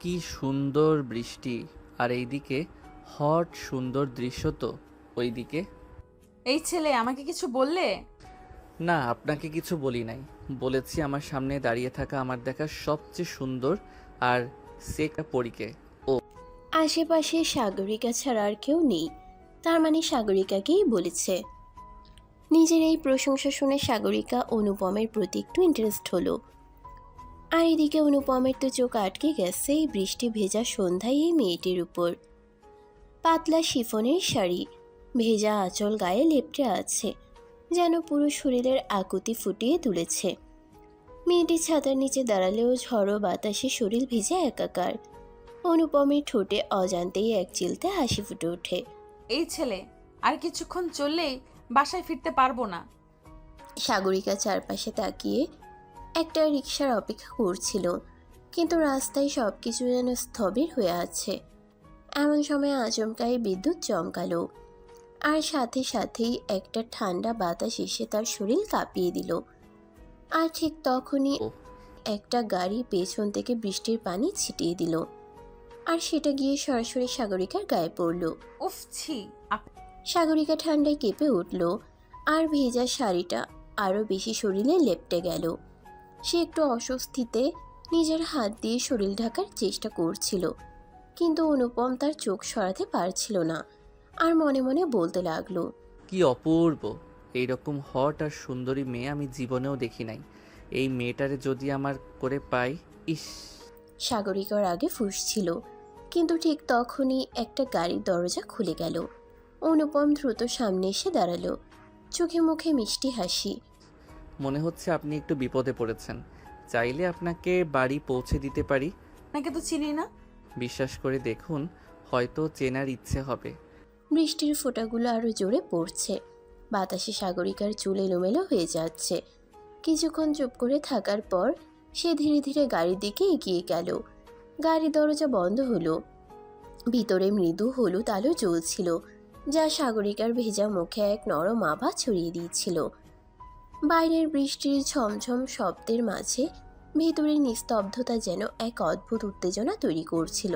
কি সুন্দর বৃষ্টি, আর এইদিকে হট সুন্দর দৃশ্য তো ওইদিকে। এই ছেলে, আমাকে কিছু বললে? না, আপনাকে কিছু বলি নাই। বলেছি আমার সামনে দাঁড়িয়ে থাকা আমার দেখা সবচেয়ে সুন্দর আর সেকা পরীকে। ও আশেপাশে সাগরিকা ছাড়া আর কেউ নেই, তার মানে সাগরিকাকেই বলেছে। নিজের এই প্রশংসা শুনে সাগরিকা অনুপমের প্রতি একটু ইন্টারেস্ট হলো। আর এদিকে অনুপমের তো চোখ আটকে গেছে এই বৃষ্টি ভেজা সন্ধ্যায় এই মেয়েটির উপর। পাতলা শিফনের শাড়ি, ভেজা আঁচল গায়ে লেপ্টে আছে, যেন পুরো শরীরের আকুতি ফুটিয়ে তুলেছে। মেয়েটি ছাতার নিচে দাঁড়ালেও ঝড়ো বাতাসে শরীর ভিজে একাকার। অনুপমের ঠোঁটে অজান্তেই এক চিলতে হাসি ফুটে ওঠে। এই ছেলে, আর কিছুক্ষণ চললেই বাসায় ফিরতে পারবো না। সাগরিকা চারপাশে তাকিয়ে একটা রিকশার অপেক্ষা করছিল, কিন্তু রাস্তায় সব কিছু যেন স্থবির হয়ে আছে। এমন সময় আচমকাই বিদ্যুৎ চমকালো, আর সাথে সাথেই একটা ঠান্ডা বাতাস এসে তার শরীর কাঁপিয়ে দিল। আর ঠিক তখনই ও একটা গাড়ি পেছন থেকে বৃষ্টির পানি ছিটিয়ে দিল, আর সেটা গিয়ে সরাসরি সাগরিকার গায়ে পড়ল। উফ, ছি। সাগরিকা ঠান্ডায় কেঁপে উঠল, আর ভেজা শাড়িটা আরও বেশি শরীরে লেপ্টে গেল। সে একটু অস্বস্তিতে নিজের হাত দিয়ে শরীর ঢাকার চেষ্টা করছিল, কিন্তু অনুপম তার চোখ সরাতে পারছিল না, আর মনে মনে বলতে লাগলো, কি অপূর্ব! এইরকম হট আর সুন্দরী মেয়ে আমি জীবনেও দেখি নাই। এই মেয়েটারে যদি আমার করে পাই, ইস। সাগরিকার আগে ফুঁসছিল, কিন্তু ঠিক তখনই একটা গাড়ির দরজা খুলে গেল। অনুপম দ্রুত সামনে এসে দাঁড়ালো, চোখে মুখে মিষ্টি হাসি। মনে হচ্ছে আপনি একটু বিপদে পড়েছেন। চাইলে আপনাকে বাড়ি পৌঁছে দিতে পারি। আপনাকে তো চিনি না। বিশ্বাস করে দেখুন, হয়তো চেনার ইচ্ছে হবে। বৃষ্টির ফোঁটাগুলো আরো জোরে পড়ছে, বাতাসে সাগরিকার চুল এলোমেলো হয়ে যাচ্ছে। কিছুক্ষণ চুপ করে থাকার পর সে ধীরে ধীরে গাড়ির দিকে এগিয়ে গেল। গাড়ির দরজা বন্ধ হলো, ভিতরে মৃদু হলুদ আলো জ্বলছিল, যা সাগরিকার ভেজা মুখে এক নরম আভা ছড়িয়ে দিয়েছিল। বাইরের বৃষ্টির ঝমঝম শব্দের মাঝে ভেতরের নিস্তব্ধতা যেন এক অদ্ভুত উত্তেজনা তৈরি করছিল।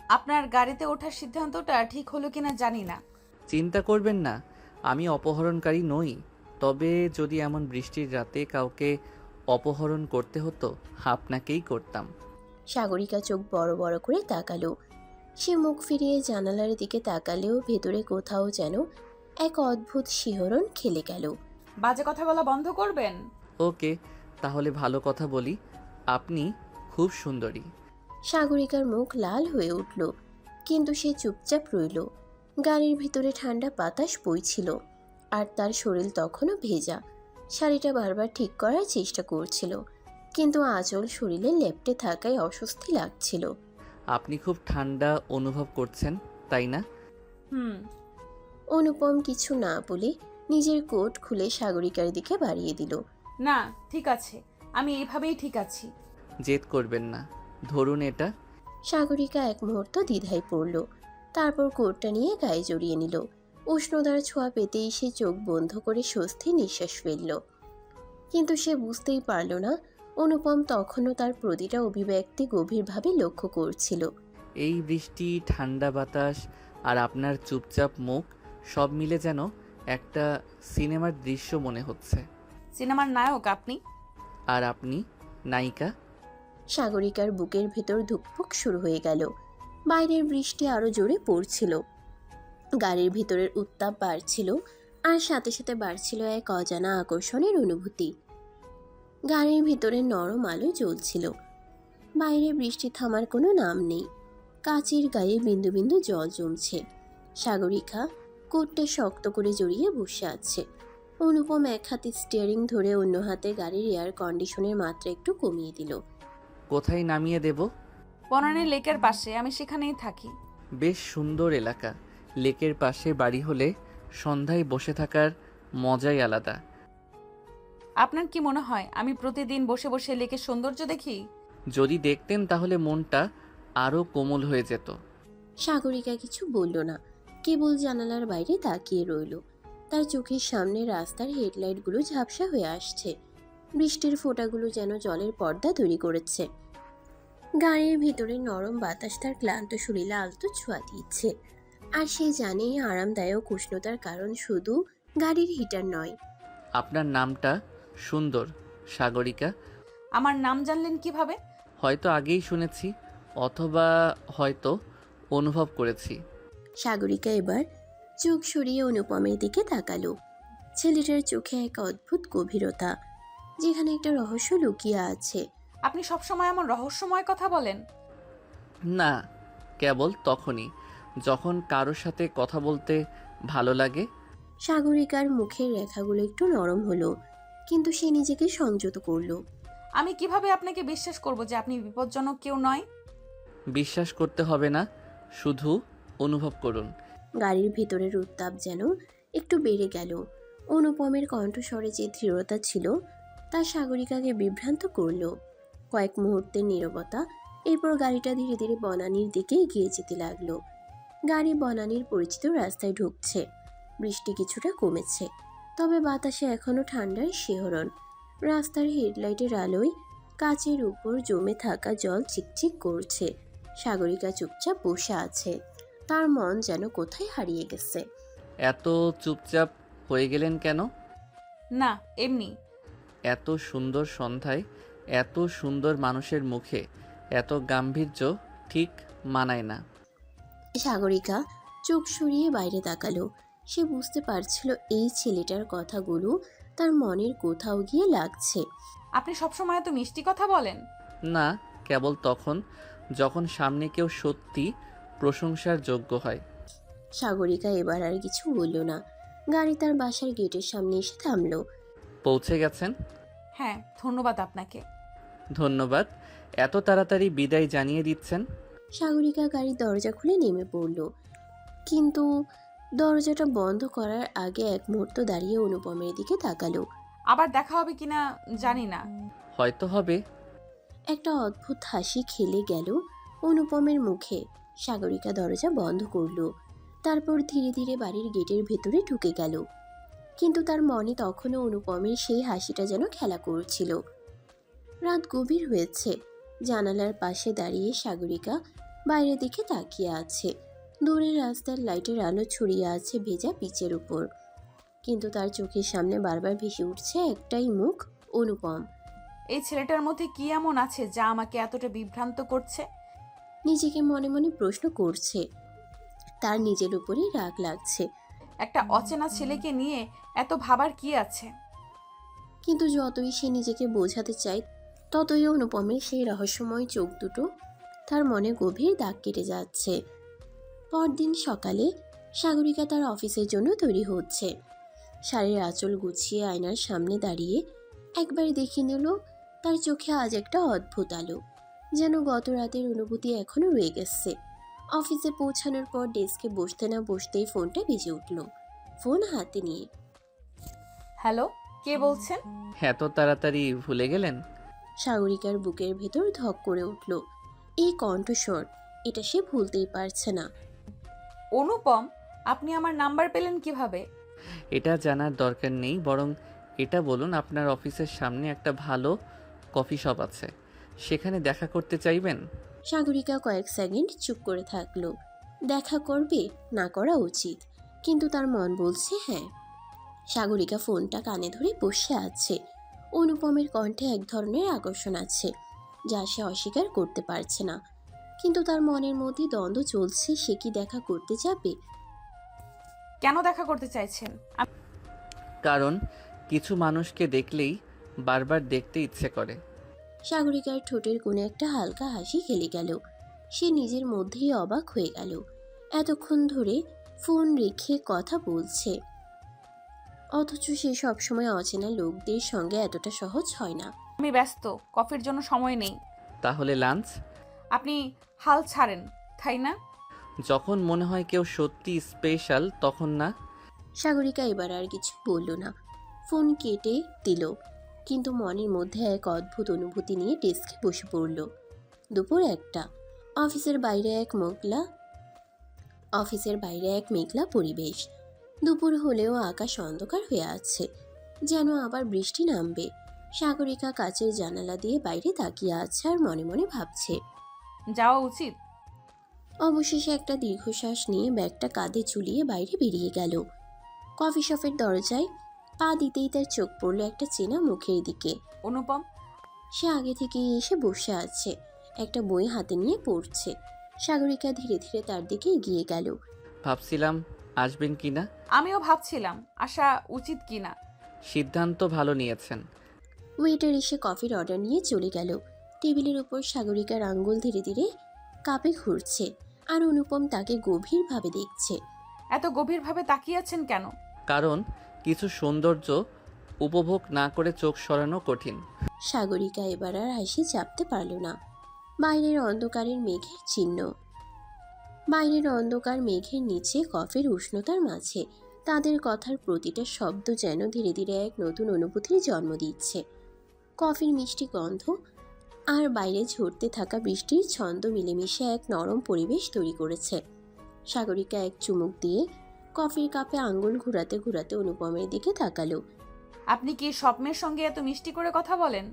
আপনার গাড়িতে ওঠার সিদ্ধান্তটা ঠিক হলো কিনা জানি না। চিন্তা করবেন না, আমি অপহরণকারী নই। তবে যদি এমন বৃষ্টির রাতে কাউকে অপহরণ করতে হতো, আপনাকেই করতাম। সাগরিকা চোখ বড় বড় করে তাকালো। সে মুখ ফিরিয়ে জানালার দিকে তাকালেও ভেতরে কোথাও যেন এক অদ্ভুত শিহরণ খেলে গেল। বাজে কথা বলা বন্ধ করবেন। ওকে, তাহলে ভালো কথা বলি। আপনি খুব সুন্দরী। সাগরিকার মুখ লাল হয়ে উঠল, কিন্তু সে চুপচাপ রইল। গাড়ির ভিতরে ঠান্ডা বাতাস বইছিল, আর তার শরীর তখনও ভেজা। শাড়িটা বারবার ঠিক করার চেষ্টা করছিল, কিন্তু আঁচল শরীরে লেপ্টে থাকায় অস্বস্তি লাগছিল। আপনি খুব ঠান্ডা অনুভব করছেন, তাই না? হুম। অনুপম কিছু না বলে নিজের কোট খুলে সাগরিকার দিকে বাড়িয়ে দিল। না, ঠিক আছে, আমি এইভাবেই ঠিক আছি। জেদ করবেন না, ধরুন এটা। সাগরিকা এক মুহূর্ত দ্বিধায় পড়ল, তারপর কোটটা নিয়ে গায়ে জড়িয়ে নিল। উষ্ণতার ছোঁয়া পেতেই সে চোখ বন্ধ করে স্বস্তি নিঃশ্বাস ফেলল। কিন্তু সে বুঝতেই পারল না অনুপম তখনও তার প্রতিটা অভিব্যক্তি গভীরভাবে লক্ষ্য করছিল। এই বৃষ্টি, ঠান্ডা বাতাস আর আপনার চুপচাপ মুখ, সব মিলে যেন একটা সিনেমার দৃশ্য মনে হচ্ছে। সিনেমার নায়ক আপনি? আর আপনি নায়িকা। সাগরিকার বুকের ভেতর ধুকপুক শুরু হয়ে গেল। বাইরের বৃষ্টি আরো জোরে পড়ছিল, গাড়ির ভিতরের উত্তাপ বাড়ছিল, আর সাথে সাথে বাড়ছিল এক অজানা আকর্ষণের অনুভূতি। গাড়ির ভিতরে নরম আলো জ্বলছিল, বাইরে বৃষ্টি থামার কোনো নাম নেই। কাচের গায়ে বিন্দু বিন্দু জল জমছে। সাগরিকা কোটটা শক্ত করে জড়িয়ে বসে আছে। অনুপম এক হাতে স্টিয়ারিং ধরে অন্য হাতে গাড়ির এয়ার কন্ডিশনের মাত্রা একটু কমিয়ে দিল। কোথায় নামিয়ে দেব? বনানী লেকের পাশে, আমি সেখানেই থাকি। বেশ সুন্দর এলাকা। লেকের পাশে বাড়ি হলে সন্ধ্যায় বসে থাকার মজাই আলাদা। আপনার কি মনে হয় আমি প্রতিদিন বসে বসে লেকের সৌন্দর্য দেখি? যদি দেখতেন তাহলে মনটা আরও কোমল হয়ে যেত। সাগরিকা কিছু বলল না, কেবল জানালার বাইরে তাকিয়ে রইল। তার চোখের সামনে রাস্তার হেডলাইটগুলো ঝাপসা হয়ে আসছে, বৃষ্টির ফোঁটাগুলো যেন জলের পর্দা তৈরি করেছে। গাড়ির ভিতরে নরম বাতাস তার ক্লান্ত শরীরে আলতো ছোঁয়া দিচ্ছে। আর সে জানে এই আরামদায়ক উষ্ণতার কারণ শুধু গাড়ির হিটার নয়। আপনার নামটা সুন্দর, সাগরিকা। আমার নাম জানলেন কিভাবে? হয়তো আগেই শুনেছি, অথবা হয়তো অনুভব করেছি। সাগরিকা এবার চোখ সরিয়ে অনুপমের দিকে তাকালো। ছেলেটার চোখে এক অদ্ভুত গভীরতা, যেখানে একটা রহস্য লুকিয়ে আছে। আপনি সবসময় এমন রহস্যময় কথা বলেন? না, কেবল তখনই যখন কারোর সাথে কথা বলতে ভালো লাগে। সাগরিকার মুখের রেখাগুলো একটু নরম হলো, কিন্তু সে নিজেকে সংযত করলো। আমি কিভাবে আপনাকে বিশ্বাস করব যে আপনি বিপজ্জনক কেউ নয়? বিশ্বাস করতে হবে না, শুধু অনুভব করুন। গাড়ির ভিতরের উত্তাপ যেন একটু বেড়ে গেল। অনুপমের কণ্ঠস্বরে যে দৃঢ়তা ছিল তা সাগরিকাকে বিভ্রান্ত করলো। কয়েক মুহূর্তের নীরবতা, এরপর গাড়িটা ধীরে ধীরে বনানীর দিকে এগিয়ে যেতে লাগলো। গাড়ি বনানীর পরিচিত রাস্তায় ঢুকছে। বৃষ্টি কিছুটা কমেছে, তবে বাতাসে এখনো ঠান্ডার শিহরণ। রাস্তার হেডলাইটের আলোয় কাচের উপর জমে থাকা জল চিকচিক করছে। সাগরিকা চুপচাপ বসে আছে, তার মন যেন কোথায় হারিয়ে গেছে। এত চুপচাপ হয়ে গেলেন কেন? না, এমনি। এত সুন্দর সন্ধ্যায় এত সুন্দর মানুষের মুখে এত গাম্ভীর্য ঠিক মানায় না। সাগরিকা চোখ সরিয়ে বাইরে তাকালো। সে বুঝতে পারছিল এই ছেলেটার কথাগুলো তার মনের কোথাও গিয়ে লাগছে। আপনি সবসময় এত মিষ্টি কথা বলেন? না, কেবল তখন যখন সামনে কেউ সত্যি প্রশংসার যোগ্য হয়। সাগরিকা এবার আর কিছু বলল না। গাড়ি তার বাসার গেটের সামনে এসে থামলো। পৌঁছে গেছেন? হ্যাঁ, ধন্যবাদ আপনাকে। ধন্যবাদ। এত তাড়াতাড়ি বিদায় জানিয়ে দিচ্ছেন? সাগরিকা গাড়ির দরজা খুলে নেমে পড়ল, কিন্তু দরজাটা বন্ধ করার আগে এক মুহূর্ত দাঁড়িয়ে অনুপমের দিকে তাকালো। আবার দেখা হবে কিনা জানি না। হয়তো হবে। একটা অদ্ভুত হাসি খেলে গেল অনুপমের মুখে। সাগরিকা দরজা বন্ধ করলো, তারপর ধীরে ধীরে বাড়ির গেটের ভেতরে ঢুকে গেল। কিন্তু তার মনে তখনও অনুপমের সেই হাসিটা যেন খেলা করছিল। রাত গভীর হয়েছে। জানালার পাশে দাঁড়িয়ে সাগরিকা বাইরের দিকে তাকিয়ে আছে। দূরের রাস্তার লাইটের আলো ছড়িয়ে আছে ভেজা পিচের উপর, কিন্তু তার চোখের সামনে বারবার ভেসে উঠছে একটাই মুখ, অনুপম। এই ছেলেটার মধ্যে কি এমন আছে যা আমাকে এতটা বিভ্রান্ত করছে? নিজেকে মনে মনে প্রশ্ন করছে। তার নিজের উপরেই রাগ লাগছে। একটা অচেনা ছেলেকে নিয়ে এত ভাবার কি আছে? কিন্তু যতই সে নিজেকে বোঝাতে চায়, ততই অনুপমের সেই রহস্যময় চোখ দুটো তার মনে গভীর দাগ কেটে যাচ্ছে। পরদিন সকালে সাগরিকা তার অফিসের জন্য তৈরি হচ্ছে। শাড়ির আঁচল গুছিয়ে আয়নার সামনে দাঁড়িয়ে একবার দেখে নিল তার চোখে আজ একটা অদ্ভুত আলো, যেন গত রাতের অনুভূতি এখনো রয়ে গেছে। অফিসে পৌঁছানোর পর ডেস্কে বসতে না বসতেই ফোনটা বেজে উঠল। ফোন হাতে নিয়ে, হ্যালো, কে বলছেন? এত তাড়াতাড়ি ভুলে গেলেন? সাগরিকার বুকের ভেতর ধক করে উঠল। এই কণ্ঠস্বর, এটা সে ভুলতেই পারছে না। অনুপম, আপনি আমার নাম্বার পেলেন কিভাবে? এটা জানার দরকার নেই, বরং এটা বলুন, আপনার অফিসের সামনে একটা ভালো কফি শপ আছে, সেখানে দেখা করতে চাইবেন? সাগরিকা কয়েক সেকেন্ড চুপ করে থাকলো। দেখা করবে, না করা উচিত, কিন্তু তার মন বলছে হ্যাঁ। সাগরিকা ফোনটা কানে ধরে বসে আছে। অনুপমের কণ্ঠে এক ধরনের আকর্ষণ আছে, যা সে অস্বীকার করতে পারছে না। কিন্তু তার মনের মধ্যে দ্বন্দ্ব চলছে, সে কি দেখা করতে যাবে? কেন দেখা করতে চাইছেন? কারণ কিছু মানুষকে দেখলেই বারবার দেখতে ইচ্ছে করে। সাগরিকার ঠোঁটের কোণে একটা হালকা হাসি খেলে গেল। সে নিজের মধ্যেই অবাক হয়ে গেল। এতক্ষণ ধরে ফোন রেখে কথা বলছে, অথচ সে সবসময় অচেনা লোকদের সঙ্গে এতটা সহজ হয় না। আমি ব্যস্ত, কফির জন্য সময় নেই। তাহলে লাঞ্চ? আপনি হাল ছাড়েন, তাই না? যখন মনে হয় কেউ সত্যি স্পেশাল, তখন না। সাগরিকা এবার আর কিছু বলল না, ফোন কেটে দিল। কিন্তু মনের মধ্যে এক অদ্ভুত অনুভূতি নিয়ে ডেস্কে বসে পড়ল। দুপুর একটা। অফিসের বাইরে এক মেঘলা পরিবেশ। দুপুর হলেও আকাশ অন্ধকার হয়ে আছে, যেন আবার বৃষ্টি নামবে। সাগরিকা কাচের জানালা দিয়ে বাইরে তাকিয়ে আছে আর মনে মনে ভাবছে, যাওয়া উচিত? অবশেষে একটা দীর্ঘশ্বাস নিয়ে ব্যাগটা কাঁধে ঝুলিয়ে বাইরে বেরিয়ে গেল। কফি শপের দরজায় পা দিতেই তার চোখ পড়ল একটা চেনা মুখের দিকে। অনুপম। সে আগে থেকেই এসে বসে আছে, একটা বই হাতে নিয়ে পড়ছে। সাগরিকা ধীরে ধীরে তার দিকে এগিয়ে গেল। ভাবছিলাম আসবেন কি না। আমিও ভাবছিলাম আসা উচিত কিনা। সিদ্ধান্ত ভালো নিয়েছেন। ওয়েটার এসে কফির অর্ডার নিয়ে চলে গেল। টেবিলের উপর সাগরিকার আঙ্গুল ধীরে ধীরে কাপে ঘুরছে, আর অনুপম তাকে গভীরভাবে দেখছে। এত গভীরভাবে তাকিয়ে আছেন কেন? কারণ কিছু সৌন্দর্য উপভোগ না করে চোখ সরানো কঠিন। সাগরিকা এবার আর হাসি চাপতে পারল না। বাইরের অন্ধকারের মেঘের চিহ্ন, বাইরের অন্ধকার মেঘের নিচে কফির উষ্ণতার মাঝে তাদের কথার প্রতিটা শব্দ যেন ধীরে ধীরে এক নতুন অনুভূতির জন্ম দিচ্ছে। কফির মিষ্টি গন্ধ আর বাইরে ঝরতে থাকা বৃষ্টির ছন্দ মিলেমিশে এক নরম পরিবেশ তৈরি করেছে। সাগরিকা এক চুমুক দিয়ে কফির কাপে আঙ্গুল ঘুরাতে ঘুরাতে অনুপমের দিকে তাকালো। আপনি কি স্বপ্নের সঙ্গে এত মিষ্টি করে কথা বলেন?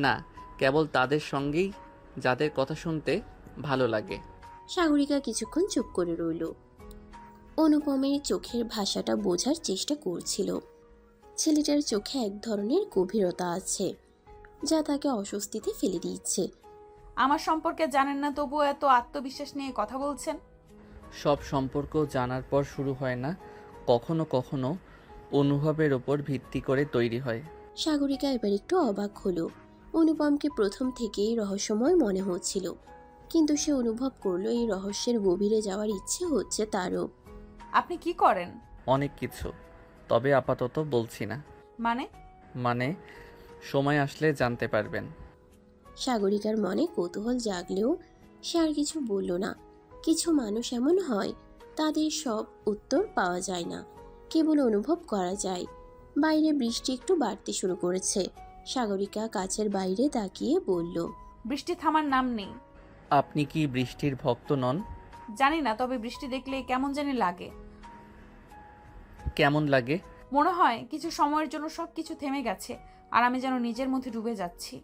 না, কেবল তাদের সঙ্গেই যাদের কথা শুনতে ভালো লাগে। সাগরিকা কিছুক্ষণ চুপ করে রইল। অনুপমের চোখের ভাষাটা বোঝার চেষ্টা করছিল। ছেলেটার চোখে এক ধরনের গভীরতা আছে যা তাকে অস্বস্তিতে ফেলে দিচ্ছে। আমার সম্পর্কে জানেন না তবুও এত আত্মবিশ্বাস নিয়ে কথা বলছেন। সব সম্পর্ক জানার পর শুরু হয় না, কখনো কখনো অনুভবের ওপর ভিত্তি করে তৈরি হয়। সাগরিকা এবার একটু অবাক হলো। অনুপমকে প্রথম থেকেই রহস্যময় মনে হচ্ছিল, কিন্তু সে অনুভব করলো এই রহস্যের গভীরে যাওয়ার ইচ্ছে হচ্ছে তারও। আপনি কি করেন? অনেক কিছু, তবে আপাতত বলছি না। মানে? সময় আসলে জানতে পারবেন। সাগরিকার মনে কৌতূহল জাগলেও সে আর কিছু বলল না। কিছু মানুষ এমন হয়, তাদের সব উত্তর পাওয়া যায় না, কেবল অনুভব করা যায়। বাইরে বৃষ্টি একটু বাড়তে শুরু করেছে। সাগরিকা কাচের বাইরে তাকিয়ে বলল, বৃষ্টি থামার নাম নেই। আপনি কি বৃষ্টির ভক্ত নন? জানি না, তবে বৃষ্টি দেখলে কেমন জানি লাগে। কেমন লাগে? মনে হয় কিছু সময়ের জন্য সবকিছু থেমে গেছে আর আমি যেন নিজের মধ্যে ডুবে যাচ্ছি।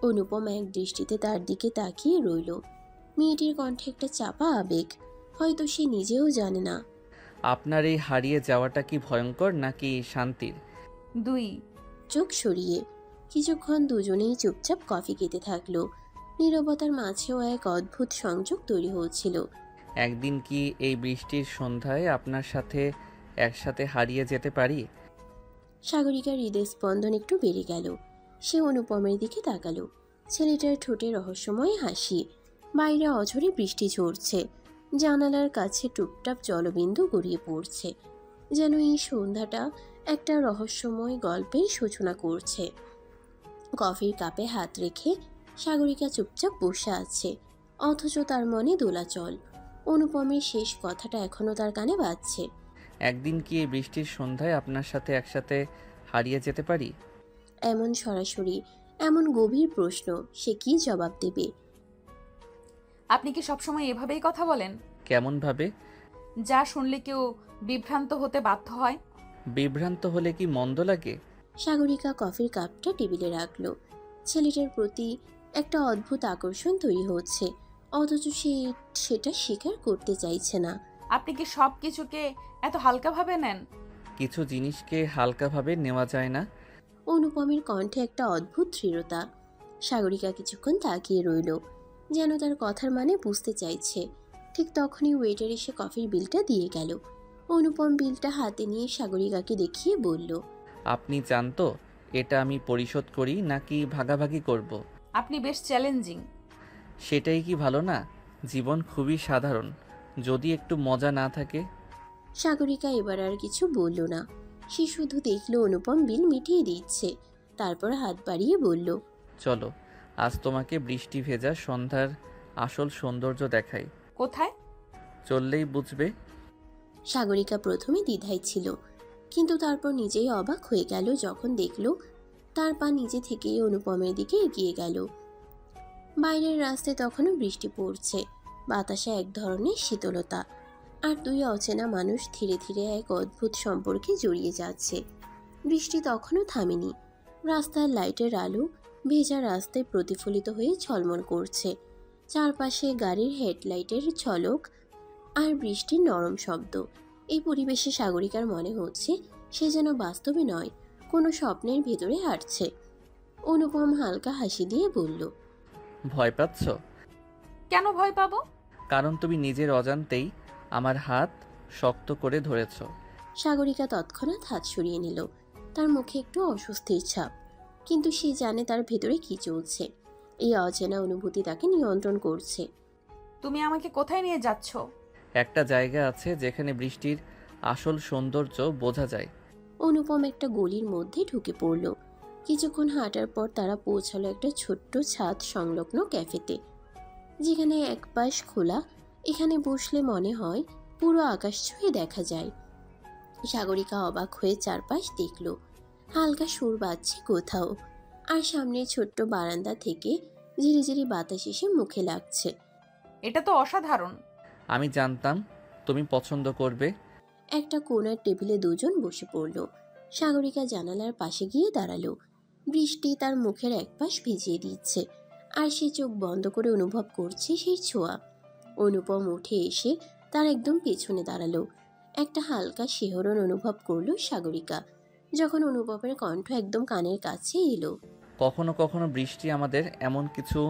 অনুপম এক দৃষ্টিতে তার দিকে তাকিয়ে রইল। মেয়েটির কণ্ঠে একটা চাপা আবেগ, হয়তো সে নিজেও জানে না। আপনার এই হারিয়ে যাওয়াটা কি ভয়ঙ্কর নাকি শান্তির? দুই। চোখ সরিয়ে কিছুক্ষণ দুজনেই চুপচাপ কফি খেতে থাকলো। নীরবতার মাঝেও এক অদ্ভুত সংযোগ তৈরি হচ্ছিল। একদিন কি এই বৃষ্টির সন্ধ্যায় আপনার সাথে একসাথে হারিয়ে যেতে পারি? সাগরিকার হৃদয় স্পন্দন একটু বেড়ে গেল। সে অনুপমের দিকে তাকালো। ছেলেটার ঠোঁটে রহস্যময় হাসি। বাইরে অঝরে বৃষ্টি ঝরছে, জানালার কাছে টুপটাপ জলবিন্দু গড়িয়ে পড়ছে, যেন এই সন্ধ্যাটা একটা রহস্যময় গল্পের সূচনা করছে। কফির কাপে হাত রেখে সাগরিকা চুপচাপ বসে আছে, অথচ তার মনে দোলাচল। অনুপমের শেষ কথাটা এখনো তার কানে বাজছে। একদিন কি এই বৃষ্টির সন্ধ্যায় আপনার সাথে একসাথে হারিয়ে যেতে পারি? এমন সরাসরি, এমন গভীর প্রশ্ন সে কি জবাব দেবে? আপনি কি সবসময় এভাবেই কথা বলেন? কেমনভাবে? যা শুনলে কেউ বিভ্রান্ত হতে বাধ্য হয়। বিভ্রান্ত হলে কি মন্দ লাগে? সাগরিকা কফির কাপটা টেবিলে রাখলো। ছেলেটার প্রতি একটা অদ্ভুত আকর্ষণ তৈরি হচ্ছে, অথচ সে সেটা স্বীকার করতে চাইছে না। আপনি কি সব কিছুকে এত হালকাভাবে নেন? কিছু জিনিসকে হালকাভাবে নেওয়া যায় না। অনুপমের কণ্ঠে একটা অদ্ভুত দৃঢ়তা। সাগরিকা কিছুক্ষণ তাকিয়ে রইল, যেন তার কথার মানে বুঝতে চাইছে। ঠিক তখনই ওয়েটার এসে কফির বিলটা দিয়ে গেল। অনুপম বিলটা হাতে নিয়ে সাগরিকাকে দেখিয়ে বলল, আপনি চান তো এটা আমি পরিশোধ করি নাকি ভাগাভাগি করব? আপনি বেশ চ্যালেঞ্জিং। সেটাই কি ভালো না? জীবন খুবই সাধারণ, যদি একটু মজা না থাকে। সাগরিকা এবার আর কিছু বলল না। সে শুধু দেখলো অনুপম বিল মিটিয়ে দিচ্ছে, তারপর হাত বাড়িয়ে বলল, চলো, আজ তোমাকে বৃষ্টি ভেজা সন্ধ্যার আসল সৌন্দর্য দেখাই। কোথায়? চললেই বুঝবে। সাগরিকা প্রথমে দ্বিধায় ছিল, কিন্তু তারপর নিজেই অবাক হয়ে গেল যখন দেখল তার পা নিজে থেকেই অনুপমের দিকে এগিয়ে গেল। বাইরের রাস্তায় তখনও বৃষ্টি পড়ছে, বাতাসে এক ধরনের শীতলতা, আর দুই অচেনা মানুষ ধীরে ধীরে এক অদ্ভুত সম্পর্কে জড়িয়ে যাচ্ছে। বৃষ্টি তখনও থামেনি। রাস্তার লাইটের আলো ভেজা রাস্তায় প্রতিফলিত হয়ে ঝলমল করছে। চারপাশে গাড়ির হেডলাইটের ঝলক আর বৃষ্টির নরম শব্দ। এই পরিবেশে সাগরিকার মনে হচ্ছে সে যেন বাস্তবে নয়, কোনো স্বপ্নের ভেতরে হাঁটছে। অনুপম হালকা হাসি দিয়ে বলল, ভয় পাচ্ছ? কেন ভয় পাবো? কারণ তুমি নিজের অজান্তেই আমার হাত শক্ত করে ধরেছ। সাগরিকা তৎক্ষণাৎ হাত সরিয়ে নিল। তার মুখে একটু অস্বস্তির ছাপ, কিন্তু সে জানে তার ভেতরে কি চলছে। এই অচেনা অনুভূতি তাকে নিয়ন্ত্রণ করছে। তুমি আমাকে কোথায় নিয়ে যাচ্ছ? একটা জায়গা আছে যেখানে বৃষ্টির আসল সৌন্দর্য বোঝা যায়। অনুপম একটা গলির মধ্যে ঢুকে পড়ল। কিছুক্ষণ হাঁটার পর তারা পৌঁছালো একটা ছোট্ট ছাদ সংলগ্ন ক্যাফেতে, যেখানে এক পাশ খোলা। এখানে বসলে মনে হয় পুরো আকাশ ছুঁয়ে দেখা যায়। সাগরিকা অবাক হয়ে চারপাশ দেখল। হালকা সুর বাজছে কোথাও, আর সামনে ছোট্ট বারান্দা থেকে ধীরে ধীরে বাতাস এসে মুখে লাগছে। এটা তো অসাধারণ। আমি জানতাম তুমি পছন্দ করবে। একটা কোণার টেবিলে দুজন বসে পড়ল। সাগরিকা জানালার পাশে গিয়ে দাঁড়ালো। বৃষ্টি তার মুখের একপাশ ভিজিয়ে দিচ্ছে, আর সে চোখ বন্ধ করে অনুভব করছে সেই ছোঁয়া। অনুপম উঠে এসে তার একদম পেছনে দাঁড়ালো। একটা হালকা শিহরণ অনুভব করলো সাগরিকা, যখন অনুপমের কণ্ঠ একদম কানের কাছে এলো। কখনো কখনো বৃষ্টি আমাদের এমন কিছু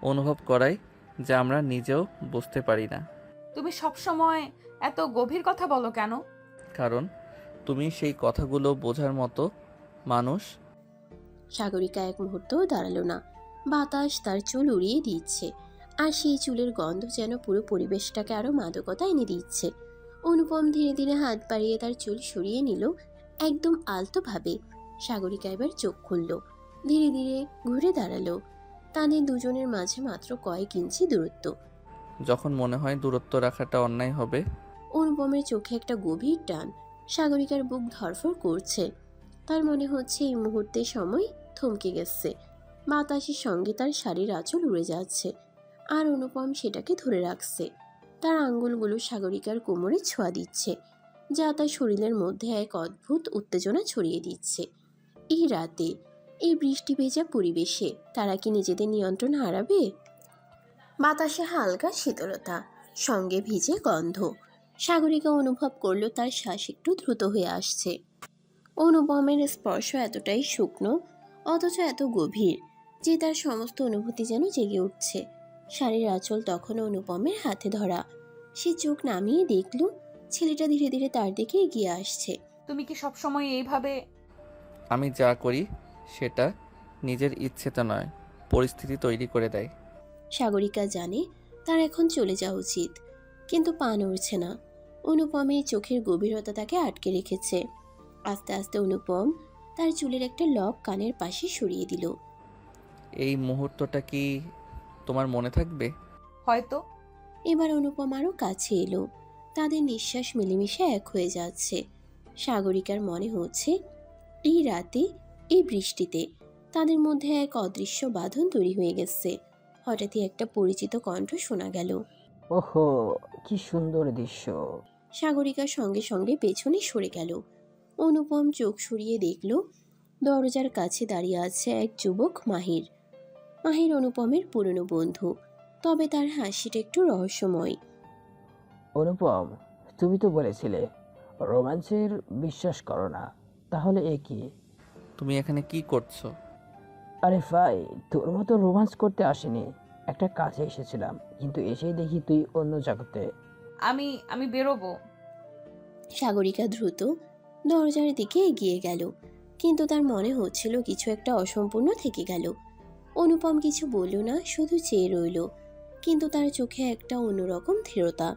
অনুভব করায় যা আমরা নিজেও বুঝতে পারি না। তুমি সবসময় এত গভীর কথা বলো কেন? কারণ তুমি সেই কথাগুলো বোঝার মতো মানুষ। সাগরিকা এক মুহূর্তও দাঁড়ালো না। বাতাস তার চুল উড়িয়ে দিচ্ছে, আর সেই চুলের গন্ধ যেন পুরো পরিবেশটাকে আরো মাদকতা এনে দিচ্ছে। অনুপম ধীরে ধীরে হাত বাড়িয়ে তার চুল সরিয়ে নিল, একদম আলতোভাবে। সাগরিকা এবার চোখ খুলল, ধীরে ধীরে ঘুরে দাঁড়ালো। তাদের দুজনের মাঝে মাত্র কয়েক ইঞ্চি দূরত্ব। যখন মনে হয় দূরত্ব রাখাটা অন্যায় হবে। অনুপমের চোখে একটা গভীর টান। সাগরিকার বুক ধড়ফড় করছে। তার মনে হচ্ছে এই মুহূর্তে সময় থমকে গেছে। বাতাসের সঙ্গে তার শাড়ির আঁচল উড়ে যাচ্ছে, আর অনুপম সেটাকে ধরে রাখছে। তার আঙ্গুলগুলো সাগরিকার কোমরে ছোঁয়া দিচ্ছে, যা তার শরীরের মধ্যে এক অদ্ভুত উত্তেজনা ছড়িয়ে দিচ্ছে। এই রাতে, এই বৃষ্টি ভেজা পরিবেশে তারা কি নিজেদের নিয়ন্ত্রণ হারাবে? বাতাসে হালকা শীতলতা, সঙ্গে ভিজে গন্ধ। সাগরিকা অনুভব করলো তার শ্বাস একটু দ্রুত হয়ে আসছে। অনুপমের স্পর্শ এতটাই শুকনো, অথচ এত গভীর যে তার সমস্ত অনুভূতি যেন জেগে উঠছে। শাড়ির আঁচল তখনও অনুপমের হাতে ধরা। সে চোখ নামিয়ে দেখল ছেলেটা ধীরে ধীরে তার দিকে এগিয়ে আসছে। তুমি কি সবসময় এইভাবে? আমি যা করি সেটা নিজের ইচ্ছেতে নয়, পরিস্থিতি তৈরি করে দেয়। সাগরিকা জানে তার এখন চলে যাওয়া উচিত, কিন্তু পা নড়ছে না। অনুপমের চোখের গভীরতা তাকে আটকে রেখেছে। আস্তে আস্তে অনুপম তার চুলের একটা লক কানের পাশে সরিয়ে দিল। এই মুহূর্তটা কি তোমার মনে থাকবে? হয়তো। এবার অনুপম আরও কাছে এলো। তাদের নিঃশ্বাস মিলেমিশে এক হয়ে যাচ্ছে। সাগরিকার মনে হচ্ছে এই রাতে, এই বৃষ্টিতে তাদের মধ্যে এক অদৃশ্য বাঁধন তৈরি হয়ে গেছে। হঠাৎই একটা পরিচিত কণ্ঠ শোনা গেল। ওহো, কি সুন্দর দৃশ্য। সাগরিকার সঙ্গে সঙ্গে পেছনে সরে গেল। অনুপম চোখ সরিয়ে দেখল দরজার কাছে দাঁড়িয়ে আছে এক যুবক মাহির। মাহির অনুপমের পুরনো বন্ধু, তবে তার হাসিটা একটু রহস্যময়। অনুপম, তুমি তো বলেছিলে রোম্যান্সের বিশ্বাস করো না, তাহলে এ কি? তুমি এখানে কি করছো? আরে ভাই, তোর মতো রোম্যান্স করতে আসিনি, একটা কাজে এসেছিলাম, কিন্তু এসেই দেখি তুই অন্য জগতে। আমি আমি বেরোবো। সাগরিকা দ্রুত দরজার দিকে এগিয়ে গেল, কিন্তু তার মনে হচ্ছিল কিছু একটা অসম্পূর্ণ থেকে গেল। অনুপম কিছু বলল না, শুধু চেয়ে রইল, কিন্তু তার চোখে একটা অন্যরকম দৃঢ়তা,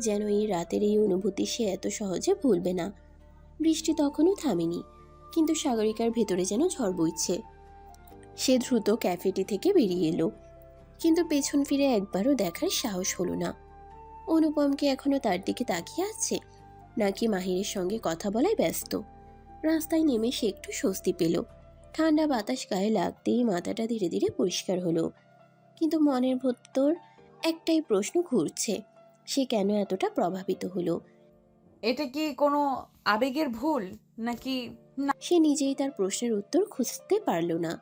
যেন এই রাতের এই অনুভূতি সে এত সহজে ভুলবে না। বৃষ্টি তখনও থামেনি, কিন্তু সাগরিকার ভেতরে যেন ঝড় বইছে। সে দ্রুত ক্যাফেটি থেকে বেরিয়ে এলো, কিন্তু পেছন ফিরে একবারও দেখার সাহস হলো না। অনুপমকে এখনো তার দিকে তাকিয়ে আছে, নাকি মাহিরের সঙ্গে কথা বলায় ব্যস্ত। রাস্তায় নেমে সে একটু স্বস্তি পেল। ঠান্ডা বাতাস গায়ে লাগতেই মাথাটা ধীরে ধীরে পরিষ্কার হলো, কিন্তু মনের ভেতর একটাই প্রশ্ন ঘুরছে, সে কেন এতটা প্রভাবিত হলো। এটা কি কোনো আবেগের ভুল নাকি? না। সে নিজেই তার প্রশ্নের উত্তর খুঁজতে পারল না।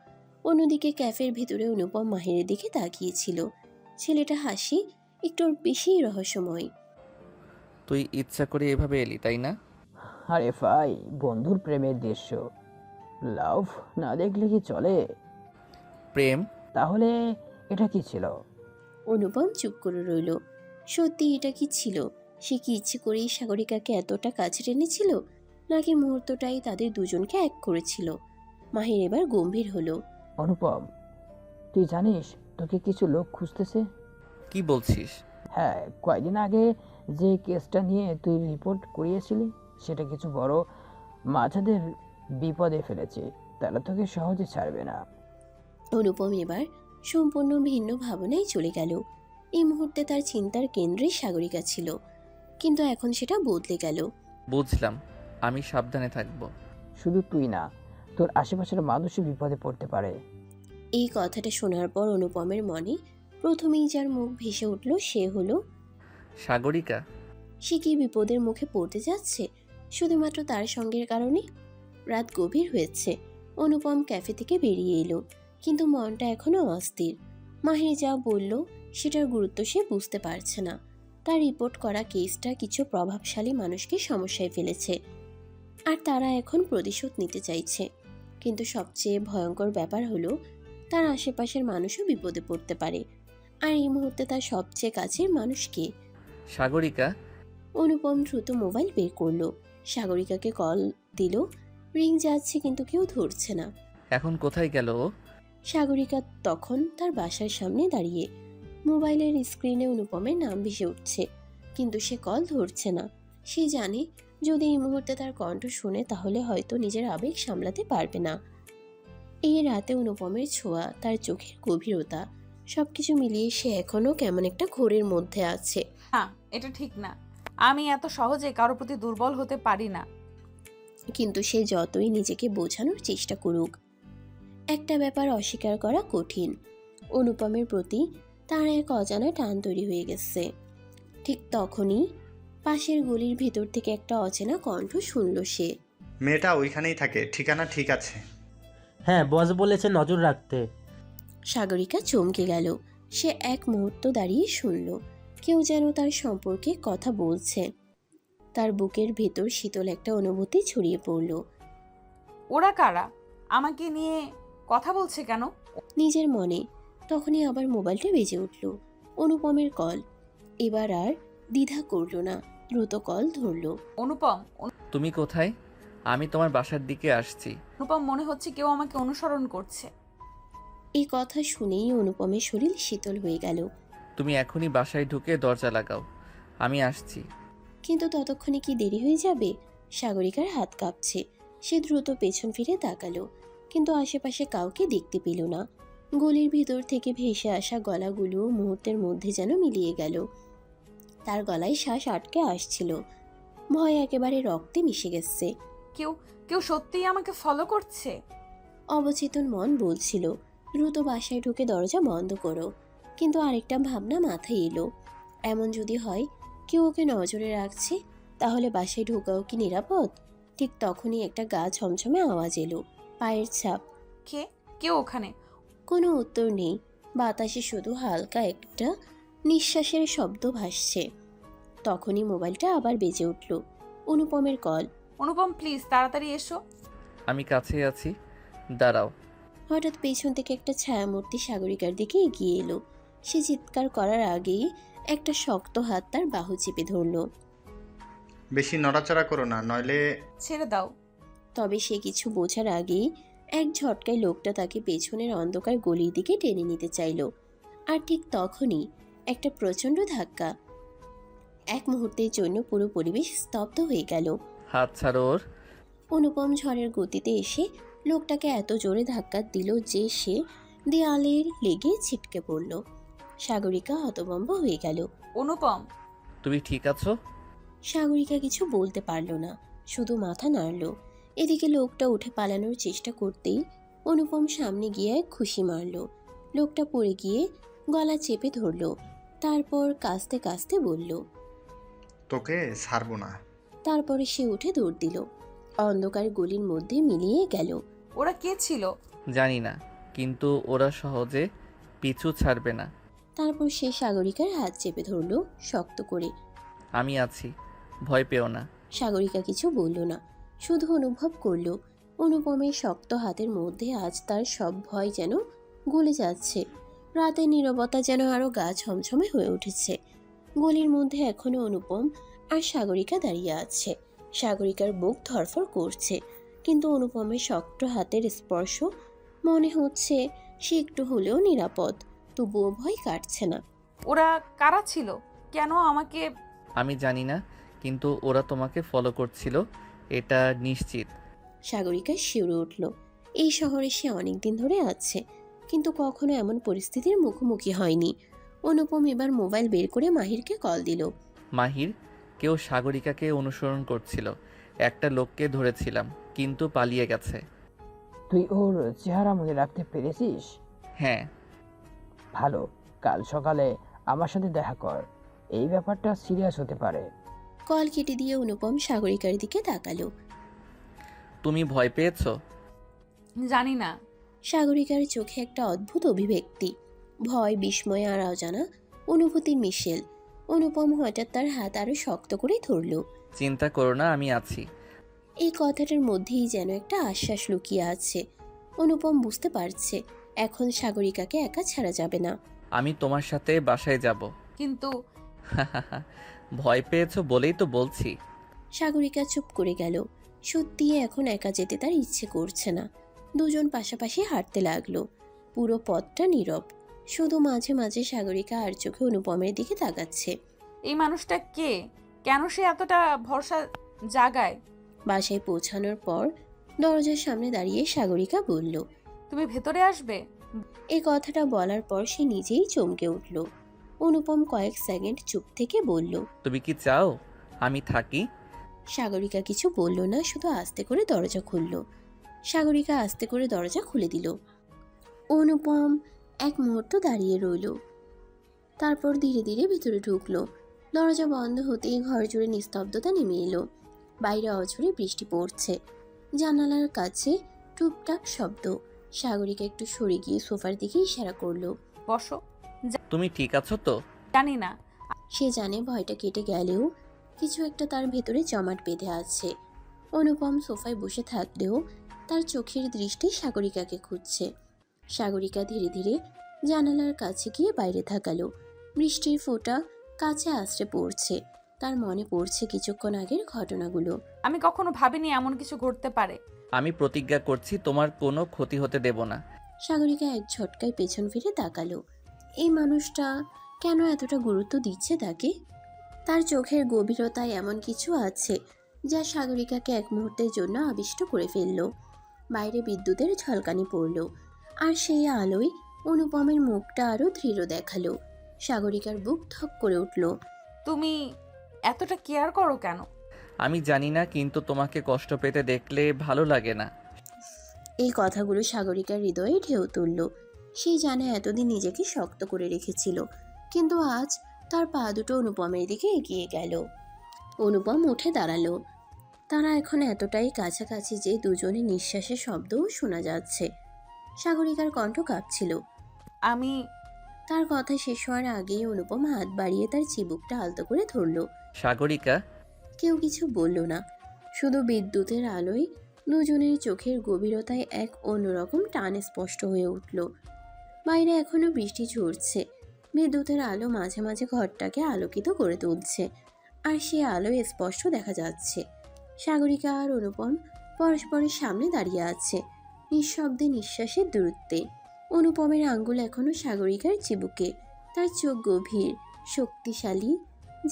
অন্যদিকে ক্যাফের ভিতরে অনুপম মাহিরের দিকে তাকিয়েছিল। ছেলেটা হাসি একটু বেশিই রহস্যময়। তুই ইচ্ছা করে এভাবে এলি তাই না? আরে ভাই, বন্ধুর প্রেমের দৃশ্য, লাভ না দেখলে কি চলে? প্রেম? তাহলে এটা কি ছিল? অনুপম চুপ করে রইল। সত্যি এটা কি ছিল? সে কি ইচ্ছে করেই সাগরিকাকে এতটা কাছে টেনেছিল, নাকি মুহূর্তটাই তাদের দুজনকে এক করেছিল? মাহির এবার গম্ভীর হলো। অনুপম, তুই জানিস তোকে কিছু লোক খুঁজতেছে? কি বলছিস? হ্যাঁ, কয়েকদিন আগে যে কেসটা নিয়ে তুই রিপোর্ট করিয়েছিলি, সেটা কিছু বড় মাঝাদের বিপদে ফেলেছে। তারা তোকে সহজে ছাড়বে না। অনুপম এবার সম্পূর্ণ ভিন্ন ভাবনায় চলে গেল। এই মুহূর্তে তার চিন্তার কেন্দ্রে সাগরিকা ছিল, কিন্তু এখন সেটা বদলে গেল। বুঝলাম, আমি সাবধানে থাকবো। শুধু তুই না, তোর আশেপাশের মানুষও বিপদে পড়তে পারে। এই কথাটা শোনার পর অনুপমের মনে প্রথমেই যার মুখ ভেসে উঠল সে হলো। সাগরিকা? সে কি বিপদের মুখে পড়তে যাচ্ছে শুধুমাত্র তার সঙ্গের কারণে? রাত গভীর হয়েছে। অনুপম ক্যাফে থেকে বেরিয়ে এলো, কিন্তু মনটা এখনো অস্থির। মাহির যা বলল সেটার গুরুত্ব সে বুঝতে পারছে না। তার রিপোর্ট করা কেসটা কিছু প্রভাবশালী মানুষকে সমস্যায় ফেলেছে, আর তারা এখন প্রতিশোধ নিতে চাইছে। কিন্তু সবচেয়ে ভয়ঙ্কর ব্যাপার হলো তার আশেপাশের মানুষও বিপদে পড়তে পারে। আর এই মুহূর্তে তার সবচেয়ে কাছের মানুষকে। সাগরিকা? অনুপম দ্রুত মোবাইল বের করলো, সাগরিকাকে কল দিল। রিং যাচ্ছে কিন্তু কেউ ধরছে না। এখন কোথায় গেল ও? সাগরিকা তখন তার বাসার সামনে দাঁড়িয়ে। মোবাইলের স্ক্রিনে অনুপমের নাম ভেসে উঠছে, কিন্তু সে কল ধরছে না। সে জানে যদি এই মুহূর্তে তার কণ্ঠ শুনে তাহলে হয়তো নিজের আবেগ সামলাতে পারবে না। এই রাতে অনুপমের ছোঁয়া, তার চোখের গভীরতা, সবকিছু মিলিয়ে সে এখনো কেমন একটা ঘোরের মধ্যে আছে। না, এটা ঠিক না। আমি এত সহজে কারোর প্রতি দুর্বল হতে পারি না। কিন্তু সে যতই নিজেকে বোঝানোর চেষ্টা করুক, একটা ব্যাপার অস্বীকার করা কঠিন। অনুপমের প্রতি তার এক অজানা টান তৈরি হয়ে গেছে। ঠিক তখনই পাশের গলির ভেতর থেকে একটা অচেনা কণ্ঠ শুনল সে। মেয়েটা ওইখানেই থাকে, ঠিকানা ঠিক আছে। হ্যাঁ, বস বলেছে নজর রাখতে। সাগরিকা চমকে গেল। সে এক মুহূর্ত দাঁড়িয়ে শুনল কেউ যেন তার সম্পর্কে কথা বলছে। তার বুকের ভেতর শীতল একটা অনুভূতি ছড়িয়ে পড়ল। ওরা কারা? আমাকে নিয়ে কথা বলছে কেন? নিজের মনে। তখনই আবার মোবাইলটা বেজে উঠল। অনুপমের কল। এবার আর দ্বিধা করল না, দ্রুত কল ধরল। অনুপম, তুমি কোথায়? আমি তোমার বাসার দিকে আসছি। অনুপম, মনে হচ্ছে কেউ আমাকে অনুসরণ করছে। এই কথা শুনেই অনুপমের শরীর শীতল হয়ে গেল। তুমি এখনই বাসায় ঢুকে দরজা লাগাও, আমি আসছি। কিন্তু ততক্ষণে কি দেরি হয়ে যাবে? সাগরিকার হাত কাঁপছে। সে দ্রুত পেছন ফিরে তাকালো, কিন্তু আশেপাশে কাউকে দেখতে পেল না। গলির ভিতর থেকে ভেসে আসা গলাগুলো মুহূর্তের মধ্যে যেন মিলিয়ে গেল। তার গলায় শ্বাস আটকে আসছিল। ভয় একেবারে রক্তে মিশে গেছে। কেউ কেউ সত্যিই আমাকে ফলো করছে। অবচেতন মন বলছিল দ্রুত বাসায় ঢুকে দরজা বন্ধ করো, কিন্তু আরেকটা ভাবনা মাথায় এলো। এমন যদি হয় কেউ ওকে নজরে রাখছে, তাহলে বাসায় ঢোকাও কি নিরাপদ? ঠিক তখনই একটা গা ছমছমে আওয়াজ এলো, পায়ের ছাপ। কে কেউ ওখানে? কোনো উত্তর নেই, বাতাসে শুধু হালকা একটা নিঃশ্বাসের শব্দ ভাসছে। তখনই মোবাইলটা আবার বেজে উঠল। অনুপমের কল। অনুপম, প্লিজ তাড়াতাড়ি এসো। আমি কাছে আছি, দাঁড়াও। হঠাৎ পেছন থেকে একটা ছায়ামূর্তি সাগরিকার দিকে এগিয়ে এলো। সে চিৎকার করার আগেই একটা শক্ত হাত তার বাহু চেপে ধরল। বেশি নড়াচড়া করো না, নইলে। ছেড়ে দাও। তবে সে কিছু বোঝার আগেই এক ঝটকায় লোকটা তাকে পেছনের অন্ধকার গলির দিকে টেনে নিতে চাইল। আর ঠিক তখনই একটা প্রচণ্ড ধাক্কা। এক মুহূর্তের জন্য পুরো পরিবেশ স্তব্ধ হয়ে গেল। হাত ছাড়ো ওর। অনুপম ঝড়ের গতিতে এসে লোকটাকে এত জোরে ধাক্কা দিল যে সে দেয়ালের লেগে ছিটকে পড়ল। সাগরিকা হতভম্ব হয়ে গেল। অনুপম, তুমি ঠিক আছো? সাগরিকা কিছু বলতে পারল না, শুধু মাথা নাড়ল। এদিকে লোকটা উঠে পালানোর চেষ্টা করতেই অনুপম সামনে গিয়ে এক ঘুষি মারল। লোকটা পড়ে গিয়ে গলা চেপে ধরল, তারপর কাঁচতে কাঁচতে বলল, তোকে ছাড়বো না। তারপরে সে উঠে দৌড় দিল। অন্ধকার গলির মধ্যে মিলিয়ে গেল। ওরা কে ছিল? জানি না, কিন্তু ওরা সহজে পিছু ছাড়বে না। তারপর সে সাগরিকার হাত চেপে ধরল শক্ত করে। আমি আছি, ভয় পেও না। সাগরিকা কিছু বলল না, শুধু অনুভব করলো অনুপমের শক্ত হাতের মধ্যে আজ তার সব ভয় যেন গলে যাচ্ছে। রাতের নীরবতা যেন আরো গা ছমছমে হয়ে উঠেছে। গলির মধ্যে এখনো অনুপম আর সাগরিকা দাঁড়িয়ে আছে। সাগরিকার বুক ধড়ফড় করছে, কিন্তু অনুপমের শক্ত হাতের স্পর্শ মনে হচ্ছে সে একটু হলেও নিরাপদ। তবুও ভয় কাটছে না। ওরা কারা ছিল? কেন আমাকে? আমি জানি না, কিন্তু ওরা তোমাকে ফলো করছিল, এটা নিশ্চিত। সাগরিকা শিউরে উঠল। এই শহরে সে অনেকদিন ধরে আছে, কিন্তু কখনো এমন পরিস্থিতির মুখোমুখি হয়নি। অনুপম এবার মোবাইল বের করে মাহিরকে কল দিল। মাহির, কেউ সাগরিকাকে অনুসরণ করছিল। একটা লোককে ধরেছিলাম, কিন্তু পালিয়ে গেছে। তুই ওর চেহারা মনে রাখতে পেরেছিস? হ্যাঁ। ভালো, কাল সকালে আমার সাথে দেখা কর, এই ব্যাপারটা সিরিয়াস হতে পারে। কল কেটে দিয়ে অনুপম সাগরিকার দিকে তাকালো। তুমি ভয় পেয়েছো? জানি না। সাগরিকার চোখে একটা অদ্ভুত অভিব্যক্তি, ভয়, বিস্ময় আর অজানা অনুভূতির মিশেল। অনুপম হঠাৎ তার হাত আরো শক্ত করে ধরল। চিন্তা করো না, আমি আছি। এই কথাটার মধ্যেই যেন একটা আশ্বাস লুকিয়ে আছে। অনুপম বুঝতে পারছে এখন সাগরিকাকে একা ছাড়া যাবে না। আমি তোমার সাথে বাসায় যাব। কিন্তু ভয় পেয়েছো বলেই তো বলছি। সাগরিকা চুপ করে গেল। সত্যি এখন একা যেতে তার ইচ্ছে করছে না। দুজন পাশাপাশি হাঁটতে লাগলো। পুরো পথটা নীরব, শুধু মাঝে মাঝে সাগরিকা আর চোখে অনুপমের দিকে তাকাচ্ছে। এই মানুষটা কে? কেন সে এতটা ভরসা জাগায়? বাসায় পৌঁছানোর পর দরজার সামনে দাঁড়িয়ে সাগরিকা বলল, তুমি ভেতরে আসবে? এই কথাটা বলার পর সে নিজেই চমকে উঠল। অনুপম কয়েক সেকেন্ড চুপ থেকে বলল, তুমি কি চাও আমি থাকি? সাগরিকা কিছু বলল না, শুধু আস্তে করে দরজা খুলল। সাগরিকা আস্তে করে দরজা খুলে দিল। অনুপম এক মুহূর্ত দাঁড়িয়ে রইল, তারপর ধীরে ধীরে ভেতরে ঢুকলো। দরজা বন্ধ হতেই ঘর জুড়ে নিস্তব্ধতা নেমে এলো। বাইরে অঝরে বৃষ্টি পড়ছে, জানালার কাছে টুপটাপ শব্দ। সাগরিকা একটু সরে গিয়ে সোফার দিকে ইশারা করলো। বসো। তুমি ঠিক আছো তো? জানি না। সে জানে ভয়টা কেটে গেলেও কিছু একটা তার ভেতরে জমাট বেঁধে আছে। অনুপম সোফায় বসে থাকলেও তার চোখের দৃষ্টি সাগরিকাকে খুঁজছে। সাগরিকা ধীরে ধীরে জানালার কাছে গিয়ে বাইরে তাকালো। বৃষ্টির ফোঁটা কাছে আছড়ে পড়ছে। তার মনে পড়ছে কিছুক্ষণ আগের ঘটনাগুলো। আমি কখনো ভাবিনি এমন কিছু ঘটতে পারে। আমি প্রতিজ্ঞা করছি তোমার কোনো ক্ষতি হতে দেব না। সাগরিকা এক ঝটকায় পেছন ফিরে তাকালো। এই মানুষটা কেন এতটা গুরুত্ব দিচ্ছে তাকে? তার চোখের গভীরতায় এমন কিছু আছে যা সাগরিকাকে এক মুহূর্তের জন্য আবিষ্ট করে ফেলল। বাইরে বিদ্যুতের ঝলকানি পড়ল, আর সেই আলোয় অনুপমের মুখটা আরো দৃঢ় দেখালো। সাগরিকার বুক ধক করে উঠল। তুমি এতটা কেয়ার করো কেন? আমি জানি না, কিন্তু তোমাকে কষ্ট পেতে দেখলে ভালো লাগে না। এই কথাগুলো সাগরিকার হৃদয়ে ঢেউ তুলল। সে জানে এতদিন নিজেকে শক্ত করে রেখেছিল, কিন্তু আজ তার পা দুটো অনুপমের দিকে এগিয়ে গেল। অনুপম উঠে দাঁড়ালো। তারা এখন এতটাই কাছাকাছি যে দুজনের নিঃশ্বাসের শব্দও শোনা যাচ্ছে। সাগরিকার কণ্ঠ কাঁপছিল। আমি তার কথা শেষ হওয়ার আগেই অনুপম হাত বাড়িয়ে তার চিবুকটা আলতো করে ধরল। সাগরিকা। কেউ কিছু বলল না, শুধু বিদ্যুতের আলোয় দুজনের চোখের গভীরতায় এক অন্যরকম টান স্পষ্ট হয়ে উঠল। বাইরে এখনো বৃষ্টি ঝরছে। বিদ্যুতের আলো মাঝে মাঝে ঘরটাকে আলোকিত করে তুলছে, আর সে আলোয় স্পষ্ট দেখা যাচ্ছে সাগরিকা আর অনুপম পরস্পরের সামনে দাঁড়িয়ে আছে, নিঃশব্দে, নিঃশ্বাসের দূরত্বে। অনুপমের আঙ্গুল এখনো সাগরিকার চিবুকে। তার চোখ গভীর, শক্তিশালী,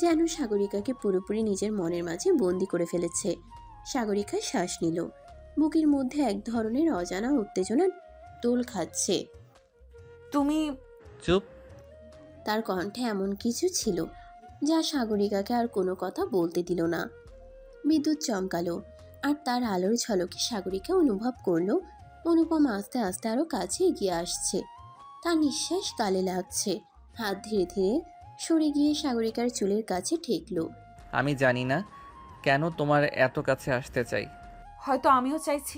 যেন সাগরিকাকে পুরোপুরি নিজের মনের মাঝে বন্দি করে ফেলেছে। সাগরিকা শ্বাস নিল। বুকের মধ্যে এক ধরনের অজানা উত্তেজনা দোল খাচ্ছে। তুমি চুপ। তার কণ্ঠে এমন কিছু ছিল যা সাগরিকাকে আর কোনো কথা বলতে দিল না। বিদ্যুৎ চমকালো, আর তার আলোর ঝলকে সাগরিকা অনুভব করলো অনুপম আস্তে আস্তে আরো কাছে এগিয়ে আসছে। তার নিঃশ্বাস গালে লাগছে। হাত ধীরে ধীরে সরে গিয়ে সাগরিকার চুলের কাছে ঠেকলো। আমি জানি না কেন তোমার এত কাছে আসতে চাই। হয়তো আমিও চাইছি।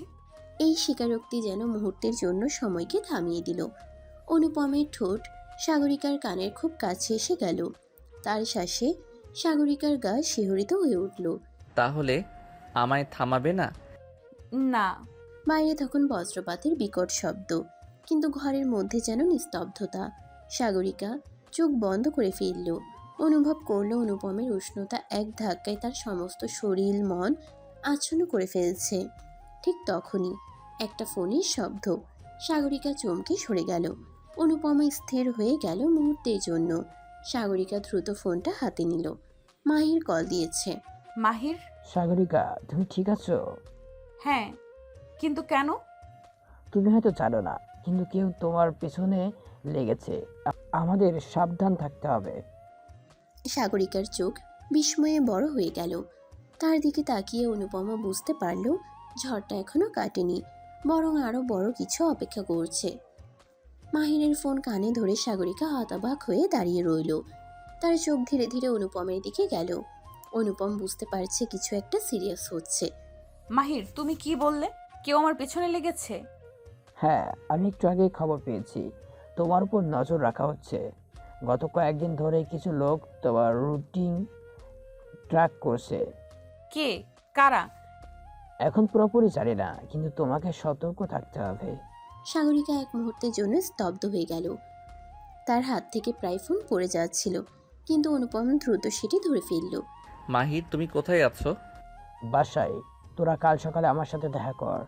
এই স্বীকারোক্তি যেন মুহূর্তের জন্য সময়কে থামিয়ে দিল। অনুপমের ঠোঁট সাগরিকার কানের খুব কাছে এসে গেল। তার শ্বাসে সাগরিকার গা শিহরিত হয়ে উঠল। তাহলে আমায় থামাবে না? না। বাইরে তখন বজ্রপাতের বিকট শব্দ, কিন্তু ঘরের মধ্যে যেন নিস্তব্ধতা। সাগরিকা চোখ বন্ধ করে ফেলল। অনুভব করলো অনুপমের উষ্ণতা এক ধাক্কায় তার সমস্ত শরীর মন আচ্ছন্ন করে ফেলছে। ঠিক তখনই একটা ফোনের শব্দ। সাগরিকা চমকে সরে গেল। অনুপমা স্থির হয়ে গেল মুহূর্তের জন্য। সাগরিকা দ্রুত ফোনটা হাতে নিল। মাহির কল দিয়েছে। মাহির? সাগরিকা, তুমি ঠিক আছো? হ্যাঁ, কিন্তু কেন? তুমি হয়তো জানো না, কিন্তু কেউ তোমার পেছনে লেগেছে। আমাদের সাবধান থাকতে হবে। সাগরিকার চোখ বিস্ময়ে বড় হয়ে গেল। তার দিকে তাকিয়ে অনুপমা বুঝতে পারল ঝড়টা এখনো কাটেনি, বরং আরো বড় কিছু অপেক্ষা করছে। মাহিরের ফোন কানে ধরে সাগরিকা হতবাক হয়ে দাঁড়িয়ে রইল। তার চোখ ধীরে ধীরে অনুপমের দিকে গেল। অনুপম বুঝতে পারছে কিছু একটা সিরিয়াস হচ্ছে। মাহির, তুমি কি বললে? কেউ আমার পেছনে লেগেছে? হ্যাঁ, আমি একটু আগে খবর পেয়েছি তোমার উপর নজর রাখা হচ্ছে। গত কয়েকদিন ধরে কিছু লোক তোমার রুটিন ট্র্যাক করছে। কে? কারা? এখন পুরোপুরি জানি না, কিন্তু তোমাকে সতর্ক থাকতে হবে। সাগরিকা এক মুহূর্তের জন্য স্তব্ধ হয়ে গেল। তার হাত থেকে প্রায় ফোন পড়ে যাচ্ছিল, কিন্তু অনুপম দ্রুত সেটি ধরে ফেলল। মাহির, তুমি কোথায় আছো? বাসায়। তোরা কাল সকালে আমার সাথে দেখা কর।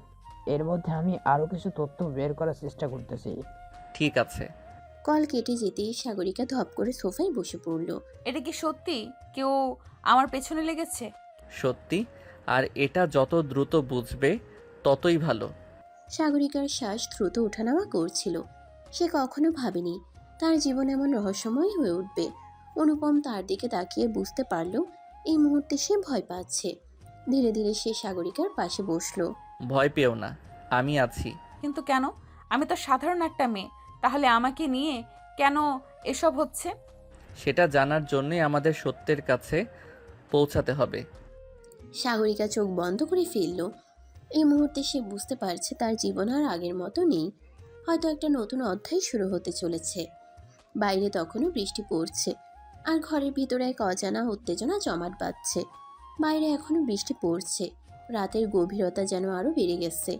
এর মধ্যে আমি আরো কিছু তথ্য বের করার চেষ্টা করতেছি। ঠিক আছে। কল কেটে যেতেই সাগরিকা ধপ করে সোফায় বসে পড়ল। এটা কি সত্যি কেউ আমার পেছনে লেগেছে? সত্যি, আর এটা যত দ্রুত বুঝবে ততই ভালো। সাগরিকার শ্বাস দ্রুত ওঠানামা করছিল। সে কখনো ভাবেনি তার জীবন এমন রহস্যময় হয়ে উঠবে। অনুপম তার দিকে তাকিয়ে বুঝতে পারল এই মুহূর্তে সে ভয় পাচ্ছে। ধীরে ধীরে সে সাগরিকার পাশে বসলো। ভয় পেও না, আমি আছি। কিন্তু কেন? আমি তো সাধারণ একটা মেয়ে, তাহলে আমাকে নিয়ে কেন এসব হচ্ছে? সেটা জানার জন্যই আমাদের সত্যের কাছে পৌঁছাতে হবে। সাগরিকা চোখ বন্ধ করে ফেলল। এই মুহূর্তে সে বুঝতে পারছে তার জীবন আর আগের মতো নেই। হয়তো একটা নতুন অধ্যায় শুরু হতে চলেছে। বাইরে তখনও বৃষ্টি পড়ছে, আর ঘরের ভিতরে এক অজানা উত্তেজনা জমাট বাঁধছে। বাইরে এখনো বৃষ্টি পড়ছে। রাতের গভীরতা যেন আরো বেড়ে গেছে,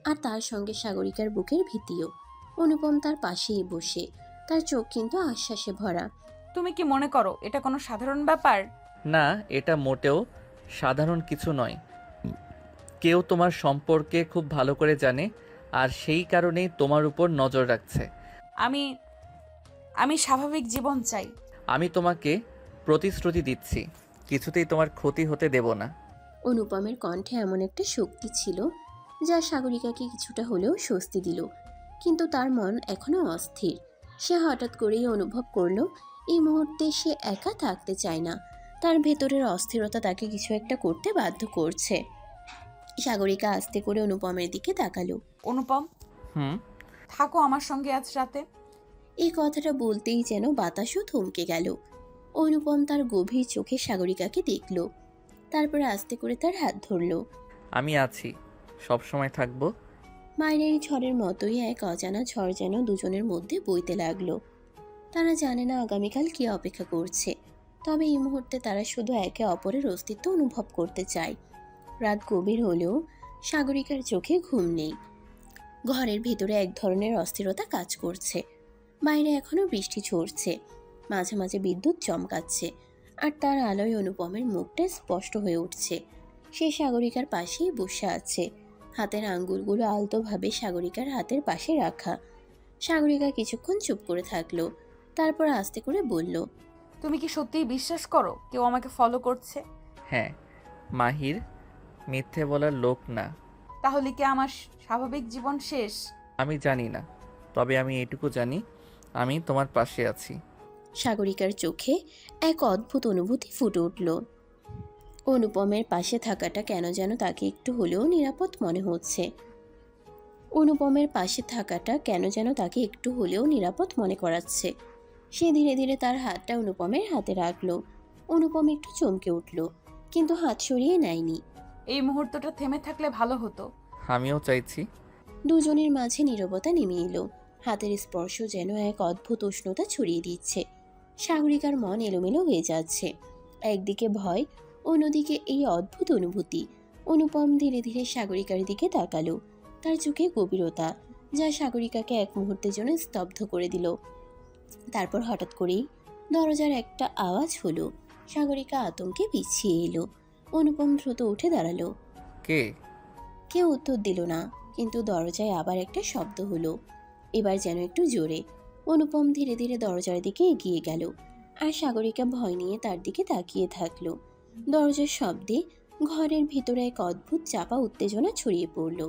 আর তার সঙ্গে সাগরিকার বুকের ভীতিও। অনুপম তার পাশেই বসে, তার চোখ কিন্তু আশ্বাসে ভরা। তুমি কি মনে করো এটা কোনো সাধারণ ব্যাপার? না, এটা মোটেও সাধারণ কিছু নয়। কেউ তোমার সম্পর্কে খুব ভালো করে জানে, আর সেই কারণেই তোমার উপর নজর রাখছে। আমি আমি স্বাভাবিক জীবন চাই। আমি তোমাকে প্রতিশ্রুতি দিচ্ছি, কিছুতেই তোমার ক্ষতি হতে দেব না। অনুপমের কণ্ঠে এমন একটা শক্তি ছিল যা সাগরিকাকে কিছুটা হলেও স্বস্তি দিল, কিন্তু তার মন এখনো অস্থির। সে হঠাৎ করেই অনুভব করলো এই মুহূর্তে সে একা থাকতে চায় না। তার ভেতরের অস্থিরতা তাকে কিছু একটা করতে বাধ্য করছে। সাগরিকা আস্তে করে অনুপমের দিকে তাকালো। অনুপম, হুম। থাকো আমার সঙ্গে আজ রাতে। এই কথাটা বলতেই যেন বাতাসও থমকে গেল। অনুপম তার গভীর চোখে সাগরিকাকে দেখল, তারপর আস্তে করে তার হাত ধরল। আমি আছি, সব সময় থাকবো। মায়ের এই ঝড়ের মতোই এক অজানা ঝড় যেন দুজনের মধ্যে বইতে লাগলো। তারা জানে না আগামীকাল কি অপেক্ষা করছে, তবে এই মুহূর্তে তারা শুধু একে অপরের অস্তিত্ব অনুভব করতে চায়। রাত গভীর হলেও সাগরিকার চোখে ঘুম নেই। ঘরের ভেতরে এক ধরনের অস্থিরতা কাজ করছে। বাইরে এখনো বৃষ্টি ঝরছে, মাঝে মাঝে বিদ্যুৎ চমকাচ্ছে, আর তার আলোয় অনুপমের মুখটা স্পষ্ট হয়ে উঠছে। সে সাগরিকার পাশেই বসে আছে, হাতের আঙ্গুলগুলো আলতোভাবে সাগরিকার হাতের পাশে রাখা। সাগরিকা কিছুক্ষণ চুপ করে থাকলো, তারপর আস্তে করে বলল, তুমি কি সত্যিই বিশ্বাস করো কেউ আমাকে ফলো করছে? হ্যাঁ, মাহির মিথ্যে বলার লোক না। তাহলে কি আমার স্বাভাবিক জীবন শেষ? আমি জানি না, তবে আমি এটুকু জানি, আমি তোমার পাশে আছি। সাগরিকার চোখে এক অদ্ভুত অনুভূতি ফুটে উঠল। অনুপমের পাশে থাকাটা কেন যেন তাকে একটু হলেও নিরাপদ মনে হচ্ছে। অনুপমের পাশে থাকাটা কেন যেন তাকে একটু হলেও নিরাপদ মনে করাচ্ছে। সে ধীরে ধীরে তার হাতটা অনুপমের হাতে রাখলো। অনুপম একটু চমকে উঠল, কিন্তু হাত সরিয়ে নেয়নি। এই মুহূর্তটা থেমে থাকলে ভালো হতো। আমিও চাইছি। দুজনের মাঝে নীরবতা নেমে এলো। হাতের স্পর্শ যেন এক অদ্ভুত উষ্ণতা ছড়িয়ে দিচ্ছে। সাগরিকার মন এলোমেলো হয়ে যাচ্ছে, একদিকে ভয়, অন্যদিকে এই অদ্ভুত অনুভূতি। অনুপম ধীরে ধীরে সাগরিকার দিকে তাকালো, তার চোখে গভীরতা যা সাগরিকাকে এক মুহূর্তের জন্য স্তব্ধ করে দিল। তারপর হঠাৎ করেই দরজার একটা আওয়াজ হলো। সাগরিকা আতঙ্কে পিছিয়ে এলো। অনুপম দ্রুত উঠে দাঁড়ালো। কে? কেউ উত্তর দিল না, কিন্তু দরজায় আবার একটা শব্দ হলো, এবার যেন একটু জোরে। অনুপম ধীরে ধীরে দরজার দিকে এগিয়ে গেল, আর সাগরিকা ভয় নিয়ে তার দিকে তাকিয়ে থাকলো। দরজার শব্দে ঘরের ভিতরে এক অদ্ভুত চাপা উত্তেজনা ছড়িয়ে পড়ল।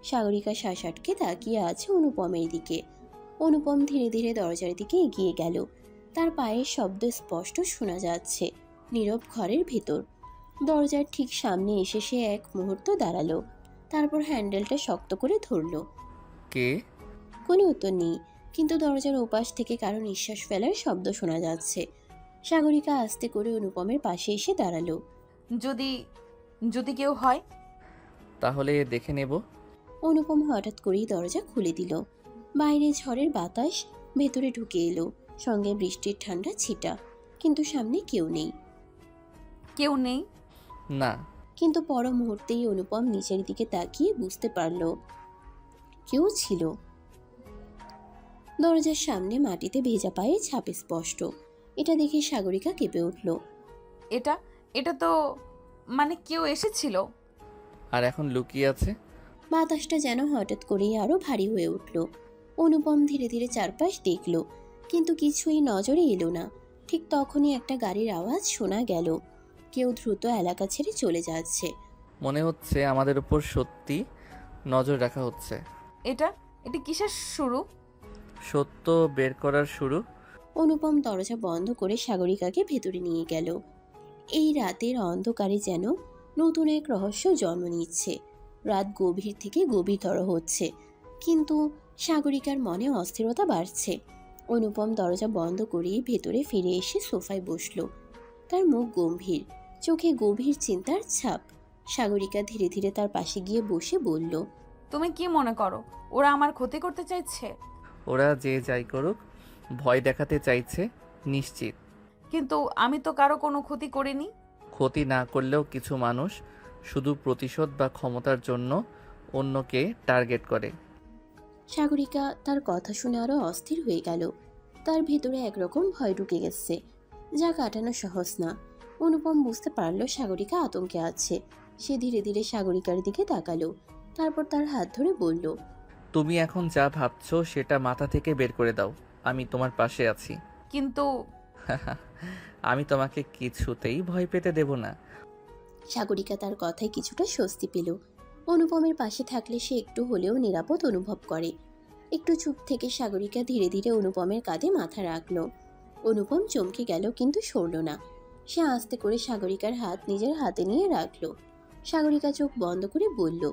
সাগরিকা শ্বাস আটকে তাকিয়ে আছে অনুপমের দিকে। অনুপম ধীরে ধীরে দরজার দিকে এগিয়ে গেল, তার পায়ের শব্দ স্পষ্ট শোনা যাচ্ছে নীরব ঘরের ভেতর। দরজার ঠিক সামনে এসে সে এক মুহূর্ত দাঁড়ালো, তারপর হ্যান্ডেলটা শক্ত করে ধরলো। কে? কোনো উত্তর নেই, কিন্তু দরজার ওপাশ থেকে কারো নিঃশ্বাস ফেলার শব্দ শোনা যাচ্ছে। সাগরিকা আস্তে করে অনুপমের পাশে এসে দাঁড়ালো। যদি যদি কেউ হয়? তাহলে দেখে নেব। অনুপম হঠাৎ করেই দরজা খুলে দিল। বাইরে ঝড়ের বাতাস ভেতরে ঢুকে এলো, সঙ্গে বৃষ্টির ঠান্ডা ছিটা। কিন্তু সামনে কেউ নেই। কেউ নেই? না। কিন্তু পর মুহূর্তেই অনুপম নিচের দিকে তাকিয়ে বুঝতে পারল কেউ ছিল। দরজার সামনে মাটিতে ভেজা পায়ে ছাপ স্পষ্ট। এটা দেখে সাগরিকা কেঁপে উঠল। এটা এটা তো মানে কেউ এসেছিল। আর এখন লুকিয়ে আছে। বাতাসটা যেন হঠাৎ করেই আরো ভারী হয়ে উঠল। অনুপম ধীরে ধীরে চারপাশ দেখল, কিন্তু কিছুই নজরে এলো না। ঠিক তখনই একটা গাড়ির আওয়াজ শোনা গেল। কেউ দ্রুত এলাকা ছেড়ে চলে যাচ্ছে। মনে হচ্ছে আমাদের উপর সত্যি নজর রাখা হচ্ছে। এটা এটা কিসের শুরু? সত্য বের করার শুরু। অনুপম দরজা বন্ধ করে সাগরিকাকে ভেতরে নিয়ে গেল। এই রাতের অন্ধকারে যেন নতুন এক রহস্য জন্ম নিচ্ছে। রাত গভীর থেকে গভীরতর হচ্ছে, কিন্তু সাগরিকার মনে অস্থিরতা বাড়ছে। অনুপম দরজা বন্ধ করে ভেতরে ফিরে এসে সোফায় বসল। তার মুখ গম্ভীর, চোখে গভীর চিন্তার ছাপ। সাগরিকা ধীরে ধীরে তার পাশে গিয়ে বসে বলল, তুমি কি মনে করো ওরা আমার ক্ষতি করতে চাইছে? ওরা যে যাই করুক, ভয় দেখাতে চাইছে নিশ্চিত। কিন্তু আমি তো কারো কোনো ক্ষতি করিনি। ক্ষতি না করলেও কিছু মানুষ শুধু প্রতিশোধ বা ক্ষমতার জন্য অন্যকে টার্গেট করে। সাগরিকা তার কথা শুনে আরো অস্থির হয়ে গেল। তার ভেতরে একরকম ভয় ঢুকে গেছে, যা কাটানো সহজ না। অনুপম বুঝতে পারল সাগরিকা আতঙ্কে আছে। সে ধীরে ধীরে সাগরিকার দিকে তাকালো, তারপর তার হাত ধরে বলল, তুমি এখন যা ভাবছো সেটা মাথা থেকে বের করে দাও। আমি তোমার পাশে আছি। কিন্তু আমি তোমাকে কিছুতেই ভয় পেতে দেব না। সাগরিকা তার কথায় কিছুটা স্বস্তি পেল। অনুপমের পাশে থাকলে সে একটু হলেও নিরাপদ অনুভব করে। একটু চুপ থেকে সাগরিকা ধীরে ধীরে অনুপমের কাঁধে মাথা রাখল। অনুপম চমকে গেল, কিন্তু সরল না। সে আস্তে করে সাগরিকার হাত নিজের হাতে নিয়ে রাখল। সাগরিকা চোখ বন্ধ করে বলল,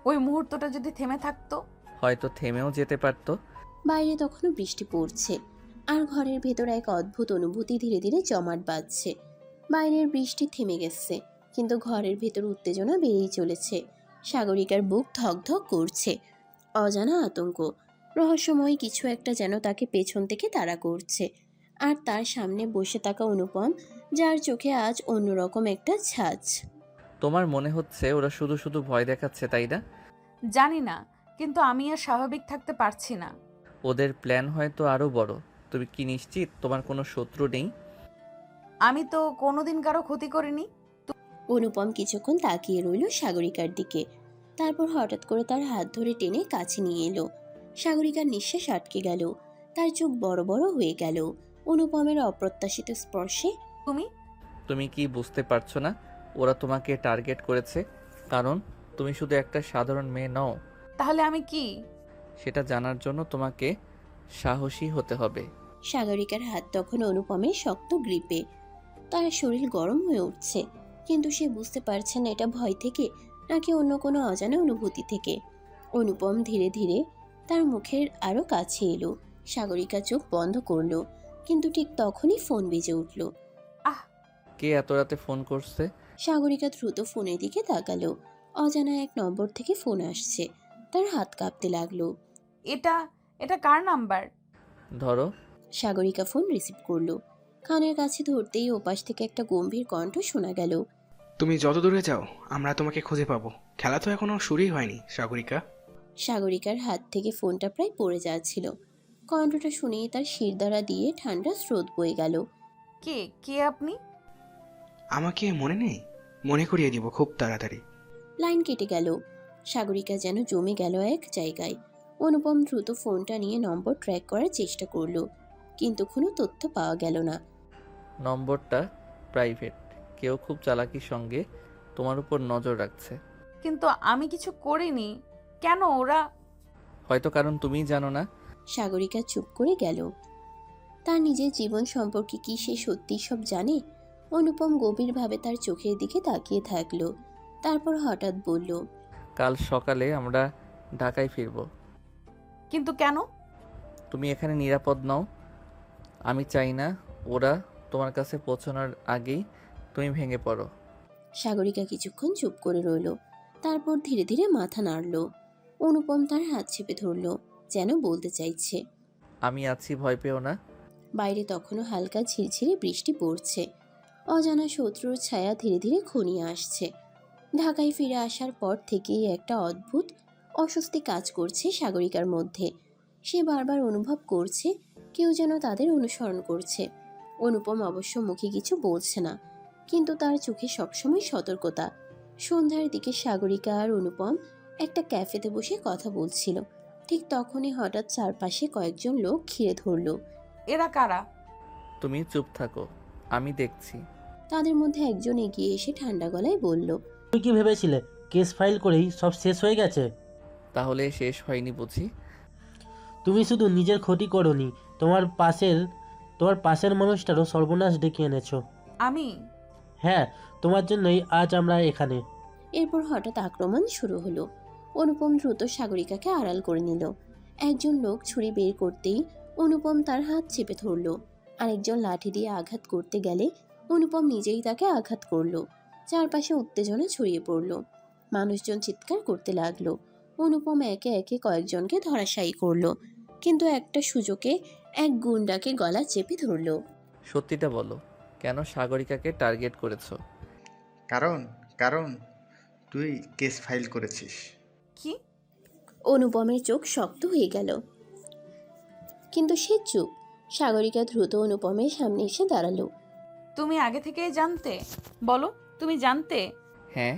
ওই মুহূর্তটা যদি থেমে থাকতো। হয়তো থেমেও যেতে পারতো। বাইরে তখনও বৃষ্টি পড়ছে, আর ঘরের ভেতর এক অদ্ভুত অনুভূতি ধীরে ধীরে জমাট বাঁধছে। বাইরের বৃষ্টি থেমে গেছে, কিন্তু ঘরের ভেতর উত্তেজনা বেড়েই চলেছে। সাগরিকার বুক ধকধক করছে। অজানা আতঙ্ক, রহস্যময় কিছু একটা যেন তাকে পেছন থেকে তাড়া করছে। আর তার সামনে বসে থাকা অনুপম, যার চোখে আজ অন্যরকম একটা ঝাঁজ। তোমার মনে হচ্ছে ওরা শুধু শুধু ভয় দেখাচ্ছে, তাই না? জানি না, কিন্তু আমি আর স্বাভাবিক থাকতে পারছি না। ওদের প্ল্যান হয়তো আরো বড়। তুমি কি নিশ্চিত তোমার কোনো শত্রু নেই? আমি তো কোনোদিন কারো ক্ষতি করিনি। অনুপম কিছুক্ষণ তাকিয়ে রইল সাগরিকার দিকে, তারপর হঠাৎ করে তার হাত ধরে টেনে কাছে নিয়ে এলো। সাগরিকার নিঃশ্বাস আটকে গেল, তার চোখ বড় বড় হয়ে গেল অনুপমের অপ্রত্যাশিত স্পর্শে। তুমি তুমি কি বুঝতে পারছো না ওরা তোমাকে টার্গেট করেছে? কারণ তুমি শুধু একটা সাধারণ মেয়ে নও। তাহলে আমি কি? সেটা জানার জন্য তোমাকে সাহসী হতে হবে। সাগরিকার হাত তখন অনুপমের শক্ত গ্রিপে। তার শরীর গরম হয়ে উঠছে, কিন্তু সে বুঝতে পারছে না এটা ভয় থেকে নাকি অন্য কোনো অজানা অনুভূতি থেকে। অনুপম ধীরে ধীরে তার মুখের আরো কাছে এলো। সাগরিকা চোখ বন্ধ করলো, কিন্তু ঠিক তখনই ফোন বেজে উঠল। আহ! কে এত রাতে ফোন করছে? সাগরিকা দ্রুত ফোনের দিকে তাকালো। অজানা এক নম্বর থেকে ফোন আসছে। তার হাত কাঁপতে লাগলো। এটা এটা কার নাম্বার? ধরো। সাগরিকা ফোন রিসিভ করলো। কানের কাছে ধরতেই ওপাশ থেকে একটা গম্ভীর কণ্ঠ শোনা গেল। তুমি যত দূরে যাও আমরা তোমাকে খুঁজে পাবো। খেলা তো এখনো শুরুই হয়নি সাগরিকা। সাগরিকার হাত থেকে ফোনটা প্রায় পড়ে যাচ্ছিল। কণ্ঠটা শুনেই তার শিরদাঁড়া দিয়ে ঠান্ডা স্রোত বয়ে গেল। কে কে আপনি? আমাকে মনে নেই? মনে করিয়ে দিব খুব তাড়াতাড়ি। লাইন কেটে গেল। সাগরিকা যেন জমে গেল এক জায়গায়। অনুপম দ্রুত ফোনটা নিয়ে নম্বর ট্র্যাক করার চেষ্টা করলো, কিন্তু কোনো তথ্য পাওয়া গেল না। নম্বরটা প্রাইভেট। কেউ খুব চালাকির সঙ্গে তোমার উপর নজর রাখছে। কিন্তু আমি কিছু করিনি। কেন ওরা? হয়তো কারণ তুমিই জানো না। সাগরিকা চুপ করে গেল। তার নিজের জীবন সম্পর্কে কি সে সত্যি সব জানে? অনুপম গভীরভাবে তার চোখের দিকে তাকিয়ে থাকলো। তারপর হঠাৎ বলল, কাল সকালে আমরা ঢাকায় ফিরব। কিন্তু কেন? তুমি এখানে নিরাপদ নও। আমি চাই না ওরা তোমার কাছে পৌঁছানোর আগেই তুমি ভেঙে পড়ো। সাগরিকা কিছুক্ষণ চুপ করে রইল। তারপর ধীরে ধীরে মাথা নাড়ল। অনুপম তার হাত চেপে ধরল, যেন বলতে চাইছে। আমি আছি, ভয় পেও না। বাইরে তখনও হালকা ঝিরঝিরে বৃষ্টি পড়ছে। অজানা শত্রুর ছায়া ধীরে ধীরে ঘনিয়ে আসছে। ঢাকায় ফিরে আসার পর থেকেই একটা অদ্ভুত অস্বস্তি কাজ করছে সাগরিকার মধ্যে। সে বারবার অনুভব করছে কেউ যেন তাদের অনুসরণ করছে। অনুপম অবশ্য মুখে কিছু বলছে না, কিন্তু তার চোখে সবসময় সতর্কতা। সন্ধ্যার দিকে সাগরিকা আর অনুপম একটা ক্যাফেতে বসে কথা বলছিল। ঠিক তখনই হঠাৎ চারপাশে কয়েকজন লোক ঘিরে ধরল। এরা কারা? তুমি চুপ থাকো, আমি দেখছি। তাদের মধ্যে একজন এগিয়ে এসে ঠান্ডা গলায় বলল, তুমি কি ভেবেছিলে কেস ফাইল করেই সব শেষ হয়ে গেছে? তাহলে শেষ হয়নি বুঝি? তুমি শুধু নিজের ক্ষতি করোনি, তোমার পাশের মানুষটারও সর্বনাশ ডেকে এনেছো। আমি? হ্যাঁ, তোমার জন্যই আজ আমরা এখানে। এরপর হঠাৎ আক্রমণ শুরু হলো। অনুপম দ্রুত সাগরিকাকে আড়াল করে নিল। একজন লোক ছুরি বের করতেই অনুপম তার হাত চেপে ধরল। আরেকজন লাঠি দিয়ে আঘাত করতে গেলে অনুপম নিজেই তাকে আঘাত করলো। চারপাশে উত্তেজনা ছড়িয়ে পড়ল। মানুষজন চিৎকার করতে লাগলো। অনুপম একে একে কয়েকজনকে ধরাশায়ী করলো, কিন্তু একটা সুযোগে এক গুন্ডাকে গলা চেপে ধরলো। সত্যিটা বলো, কেন সাগরিকাকে টার্গেট করেছো? কারণ কারণ তুই কেস ফাইল করেছিস। কি? অনুপমের চোখ শক্ত হয়ে গেল, কিন্তু সে চুপ। সাগরিকা দ্রুত অনুপমের সামনে এসে দাঁড়ালো। তুমি আগে থেকেই জানতে? বলো, তুমি জানতে? হ্যাঁ।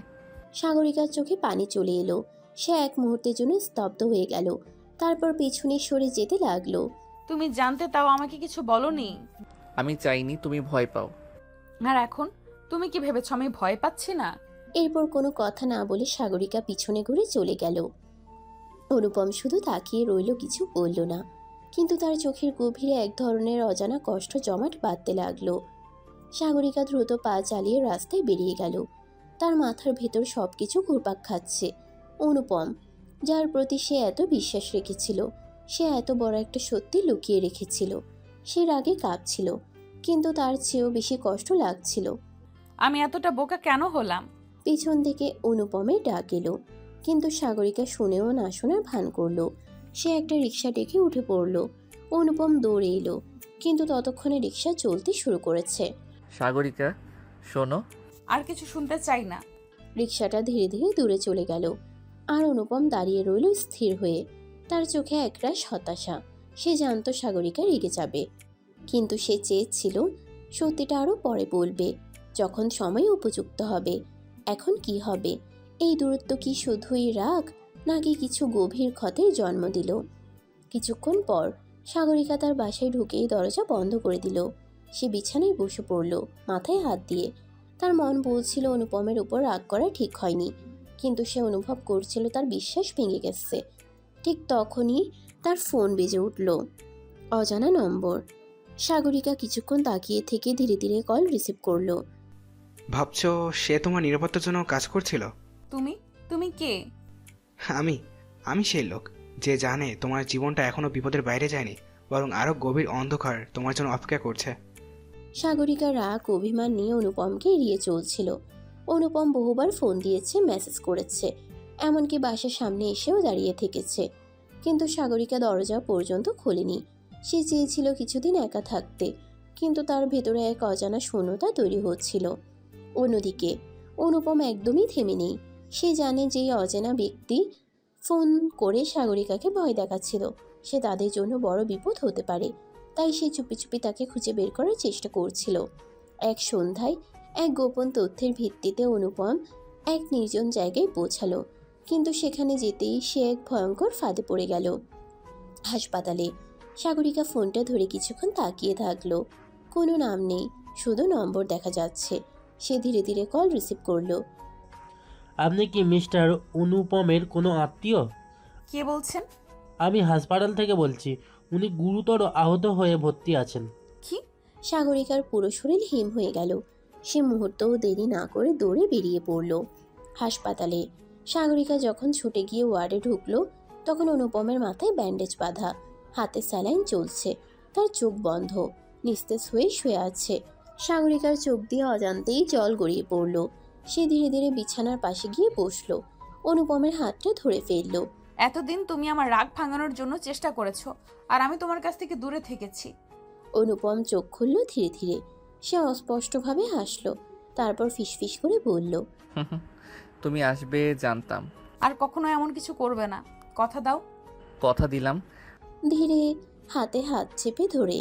সাগরিকার চোখে পানি চলে এলো। সে এক মুহূর্তের জন্য স্তব্ধ হয়ে গেল, তারপর পেছনে সরে যেতে লাগলো। তুমি জানতে তাও আমাকে কিছু বলনি। আমি চাইনি তুমি ভয় পাও। আর এখন তুমি কি ভেবেছো আমি ভয় পাচ্ছি না? এরপর কোনো কথা না বলে সাগরিকা পিছনে ঘুরে চলে গেল। অনুপম শুধু তাকিয়ে রইল, কিছু বলল না, কিন্তু তার চোখের গভীরে এক ধরনের অজানা কষ্ট জমাট বাঁধতে লাগলো। সাগরিকা দ্রুত পা চালিয়ে রাস্তায় বেরিয়ে গেল। তার মাথার ভেতর সবকিছু ঘুরপাক খাচ্ছে। অনুপম, যার প্রতি সে এত বিশ্বাস রেখেছিল, সে এত বড় একটা সত্যি লুকিয়ে রেখেছিল। সে রাগে কাঁপছিল, কিন্তু তার চেয়েও বেশি কষ্ট লাগছিল। আমি এতটা বোকা কেন হলাম? পিছন থেকে অনুপমের ডাক এলো, কিন্তু সাগরিকা শুনেও না শোনার ভান করলো। সে একটা রিক্সা ডেকে উঠে পড়ল। অনুপম দৌড়ে এলো, কিন্তু ততক্ষণে রিক্সা চলতে শুরু করেছে। সাগরিকা শোনো। আর কিছু শুনতে চাই না। রিক্সাটা ধীরে ধীরে দূরে চলে গেল, আর অনুপম দাঁড়িয়ে রইল স্থির হয়ে। তার চোখে একরাশ হতাশা। সে জানতো সাগরিকা রেগে যাবে, কিন্তু সে চেয়েছিল সত্যিটা আরও পরে বলবে, যখন সময় উপযুক্ত হবে। এখন কি হবে? এই দূরত্ব কি শুধুই রাগ, নাকি কিছু গভীর ক্ষতের জন্ম দিল? কিছুক্ষণ পর সাগরিকা তার বাসায় ঢুকেই দরজা বন্ধ করে দিল। সে বিছানায় বসে পড়ল, মাথায় হাত দিয়ে। তার মন বলছিল অনুপমের উপর রাগ করা ঠিক হয়নি, কিন্তু সে অনুভব করছিল তার বিশ্বাস ভেঙে গেছে। ঠিক তখনই তার ফোন বেজে উঠল। অজানা নম্বর। সাগরিকা কিছুক্ষণ তাকিয়ে থেকে ধীরে ধীরে কল রিসিভ করলো। ভাবছো সে তোমার নিরাপত্তার জন্য কাজ করছিল? তুমি তুমি কে? আমি আমি সেই লোক যে জানে তোমার জীবনটা এখনো বিপদের বাইরে যায়নি, বরং আরো গভীর অন্ধকার তোমার জন্য অপেক্ষা করছে। সাগরিকা রাগ অভিমান নিয়ে অনুপমকে এড়িয়ে চলছিল। অনুপম বহুবার ফোন দিয়েছে, মেসেজ করেছে, এমনকি বাসার সামনে এসেও দাঁড়িয়ে থেকেছে, কিন্তু সাগরিকা দরজা পর্যন্ত খোলেনি। সে চেয়েছিল কিছুদিন একা থাকতে, কিন্তু তার ভেতরে এক অজানা শূন্যতা তৈরি হচ্ছিল। অন্যদিকে অনুপম একদমই থেমে নেই। সে জানে যে এই অজানা ব্যক্তি ফোন করে সাগরিকাকে ভয় দেখাচ্ছিল। সে তাদের জন্য বড় বিপদ হতে পারে, তাই সে চুপি চুপি তাকে খুঁজে বের করার চেষ্টা করছিল। এক সন্ধ্যায় এক গোপন তথ্যের ভিত্তিতে অনুপম এক নির্জন জায়গায় পৌঁছালো, কিন্তু সেখানে যেতেই সে এক ভয়ঙ্কর ফাঁদে পড়ে গেল। হাসপাতালে সাগরিকা ফোনটা ধরে কিছুক্ষণ তাকিয়ে থাকলো। কোনো নাম নেই, শুধু নম্বর দেখা যাচ্ছে। সে ধীরে ধীরে কল রিসিভ করলো। আপনি কি মিস্টার অনুপমের কোনো আত্মীয়? কে বলছেন? আমি হাসপাতাল থেকে বলছি। উনি গুরুতর আহত হয়ে ভর্তি আছেন। কি? সাগরিকার পুরো শরীর হিম হয়ে গেল। সে মুহূর্তও দেরি না করে দৌড়ে বেরিয়ে পড়ল হাসপাতালে। সাগরিকা যখন ছুটে গিয়ে ওয়ার্ডে ঢুকলো, তখন অনুপমের মাথায় ব্যান্ডেজ বাঁধা, হাতে স্যালাইন চলছে, তার চোখ বন্ধ, নিস্তেজ হয়ে শুয়ে আছে। সাগরিকার চোখ দিয়ে অজান্তেই জল গড়িয়ে পড়ল। সে ধীরে ধীরে বিছানার পাশে গিয়ে বসলো। অনুপমের হাতটা ধরে ফেললো। এতদিন তুমি আমার রাগ ভাঙানোর জন্য চেষ্টা করেছো, আর আমি তোমার কাছ থেকে দূরে থেকেছি। অনুপম চোখ খুলল ধীরে ধীরে। সে অস্পষ্টভাবে হাসলো, তারপর ফিসফিস করে বলল, তুমি আসবে জানতাম। আর কখনো এমন কিছু করবে না, কথা দাও। কথা দিলাম। ধীরে হাতে হাত চেপে ধরে।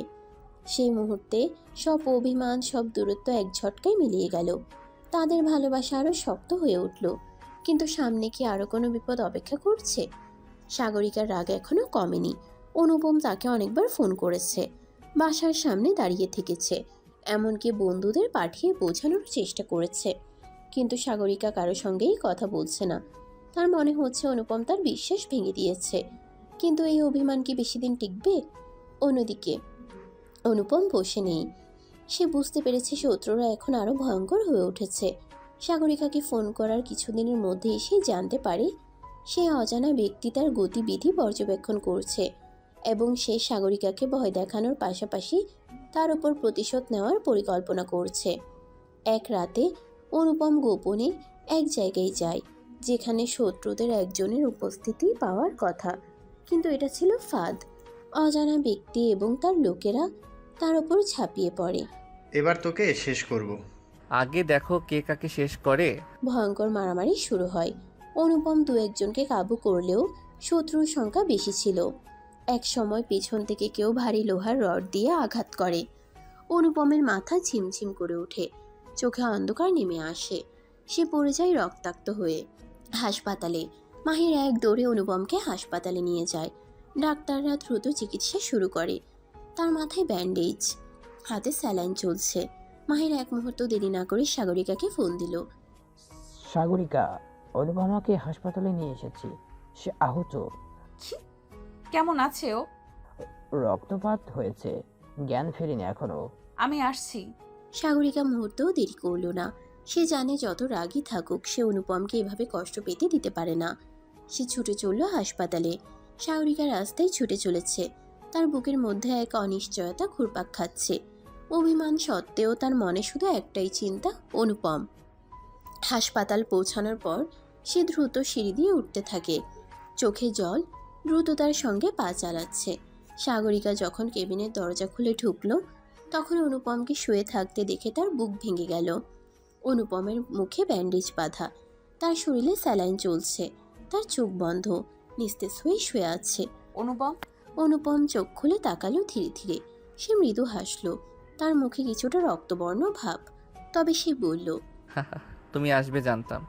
সেই মুহূর্তে সব অভিমান, সব দূরত্ব এক ঝটকায় মিলিয়ে গেল। তাদের ভালোবাসা আরও শক্ত হয়ে উঠল। কিন্তু সামনে কি আরও কোনো বিপদ অপেক্ষা করছে? সাগরিকার রাগ এখনও কমেনি। অনুপম তাকে অনেকবার ফোন করেছে, বাসার সামনে দাঁড়িয়ে থেকেছে, এমনকি বন্ধুদের পাঠিয়ে বোঝানোর চেষ্টা করেছে, কিন্তু সাগরিকা কারো সঙ্গেই কথা বলছে না। তার মনে হচ্ছে অনুপম তার বিশ্বাস ভেঙে দিয়েছে। কিন্তু এই অভিমান কি বেশি দিন টিকবে? অন্যদিকে অনুপম বসে নেই। সে বুঝতে পেরেছে শত্রুরা এখন আরো ভয়ঙ্কর হয়ে উঠেছে। সাগরিকাকে ফোন করার কিছুদিনের মধ্যেই সে জানতে পারে সেই অজানা ব্যক্তি তার গতিবিধি পর্যবেক্ষণ করছে, এবং সে সাগরিকাকে ভয় দেখানোর পাশাপাশি তার উপর প্রতিশোধ নেওয়ার পরিকল্পনা করছে। এক রাতে অনুপম গোপনে এক জায়গায় যায়, যেখানে শত্রুদের একজনের উপস্থিতি পাওয়ার কথা, কিন্তু এটা ছিল ফাঁদ। অজানা ব্যক্তি এবং তার লোকেরা তার উপর ঝাঁপিয়ে পড়ে। এবার তোকে শেষ করব। আগে দেখো কে কাকে শেষ করে। ভয়ঙ্কর মারামারি শুরু হয়। অনুপম দু একজনকে কাবু করলেও শত্রুর সংখ্যা বেশি ছিল। এক সময় পেছন থেকে কেউ ভারী লোহার রড দিয়ে আঘাত করে। অনুপমের মাথা ঝিমঝিম করে ওঠে, চোখে অন্ধকার নেমে আসে। সে পড়ে যায় রক্তাক্ত হয়ে। হাসপাতালে মাহির এক দৌড়ে অনুপমকে হাসপাতালে নিয়ে যায়। ডাক্তাররা দ্রুত চিকিৎসা শুরু করে। তার মাথায় ব্যান্ডেজ, হাতে স্যালাইন চলছে। মাহির এক মুহূর্ত দেরি না করে সাগরিকাকে ফোন দিল। সাগরিকা, অনুপমাকে হাসপাতালে নিয়ে এসেছি। সে আহত, কি? কেমন আছে ও? রক্তপাত হয়েছে, জ্ঞান ফেরেনি এখনো। আমি আসছি। সাগরিকা মুহূর্তেও দেরি করল না। সে জানে যত রাগই থাকুক, সে অনুপমকে এভাবে কষ্ট পেতে দিতে পারে না। সে ছুটে চলল হাসপাতালে। সাগরিকা রাস্তায় ছুটে চলেছে। তার বুকের মধ্যে এক অনিশ্চয়তা ঘুরপাক খাচ্ছে। অভিমান সত্ত্বেও তার মনে শুধু একটাই চিন্তা, অনুপম। হাসপাতাল পৌঁছানোর পর সে দ্রুত সিঁড়ি দিয়ে উঠতে থাকে। চোখে জল, দ্রুততার সঙ্গে পা চালাচ্ছে। সাগরিকা যখন কেবিনের দরজা খুলে ঢুকলো, তখন অনুপমকে শুয়ে থাকতে দেখে তার বুক ভেঙে গেল। অনুপমের মুখে ব্যান্ডেজ বাঁধা, তার শরীরে স্যালাইন চলছে, তার চোখ বন্ধ, নিস্তেজ হয়ে শুয়ে আছে। অনুপম? অনুপম চোখ খুলে তাকালো ধীরে ধীরে। সে মৃদু হাসলো, তার মুখে কিছুটা রক্তবর্ণ ভাব। তবে সে বলল, তুমি আসবে জানতাম।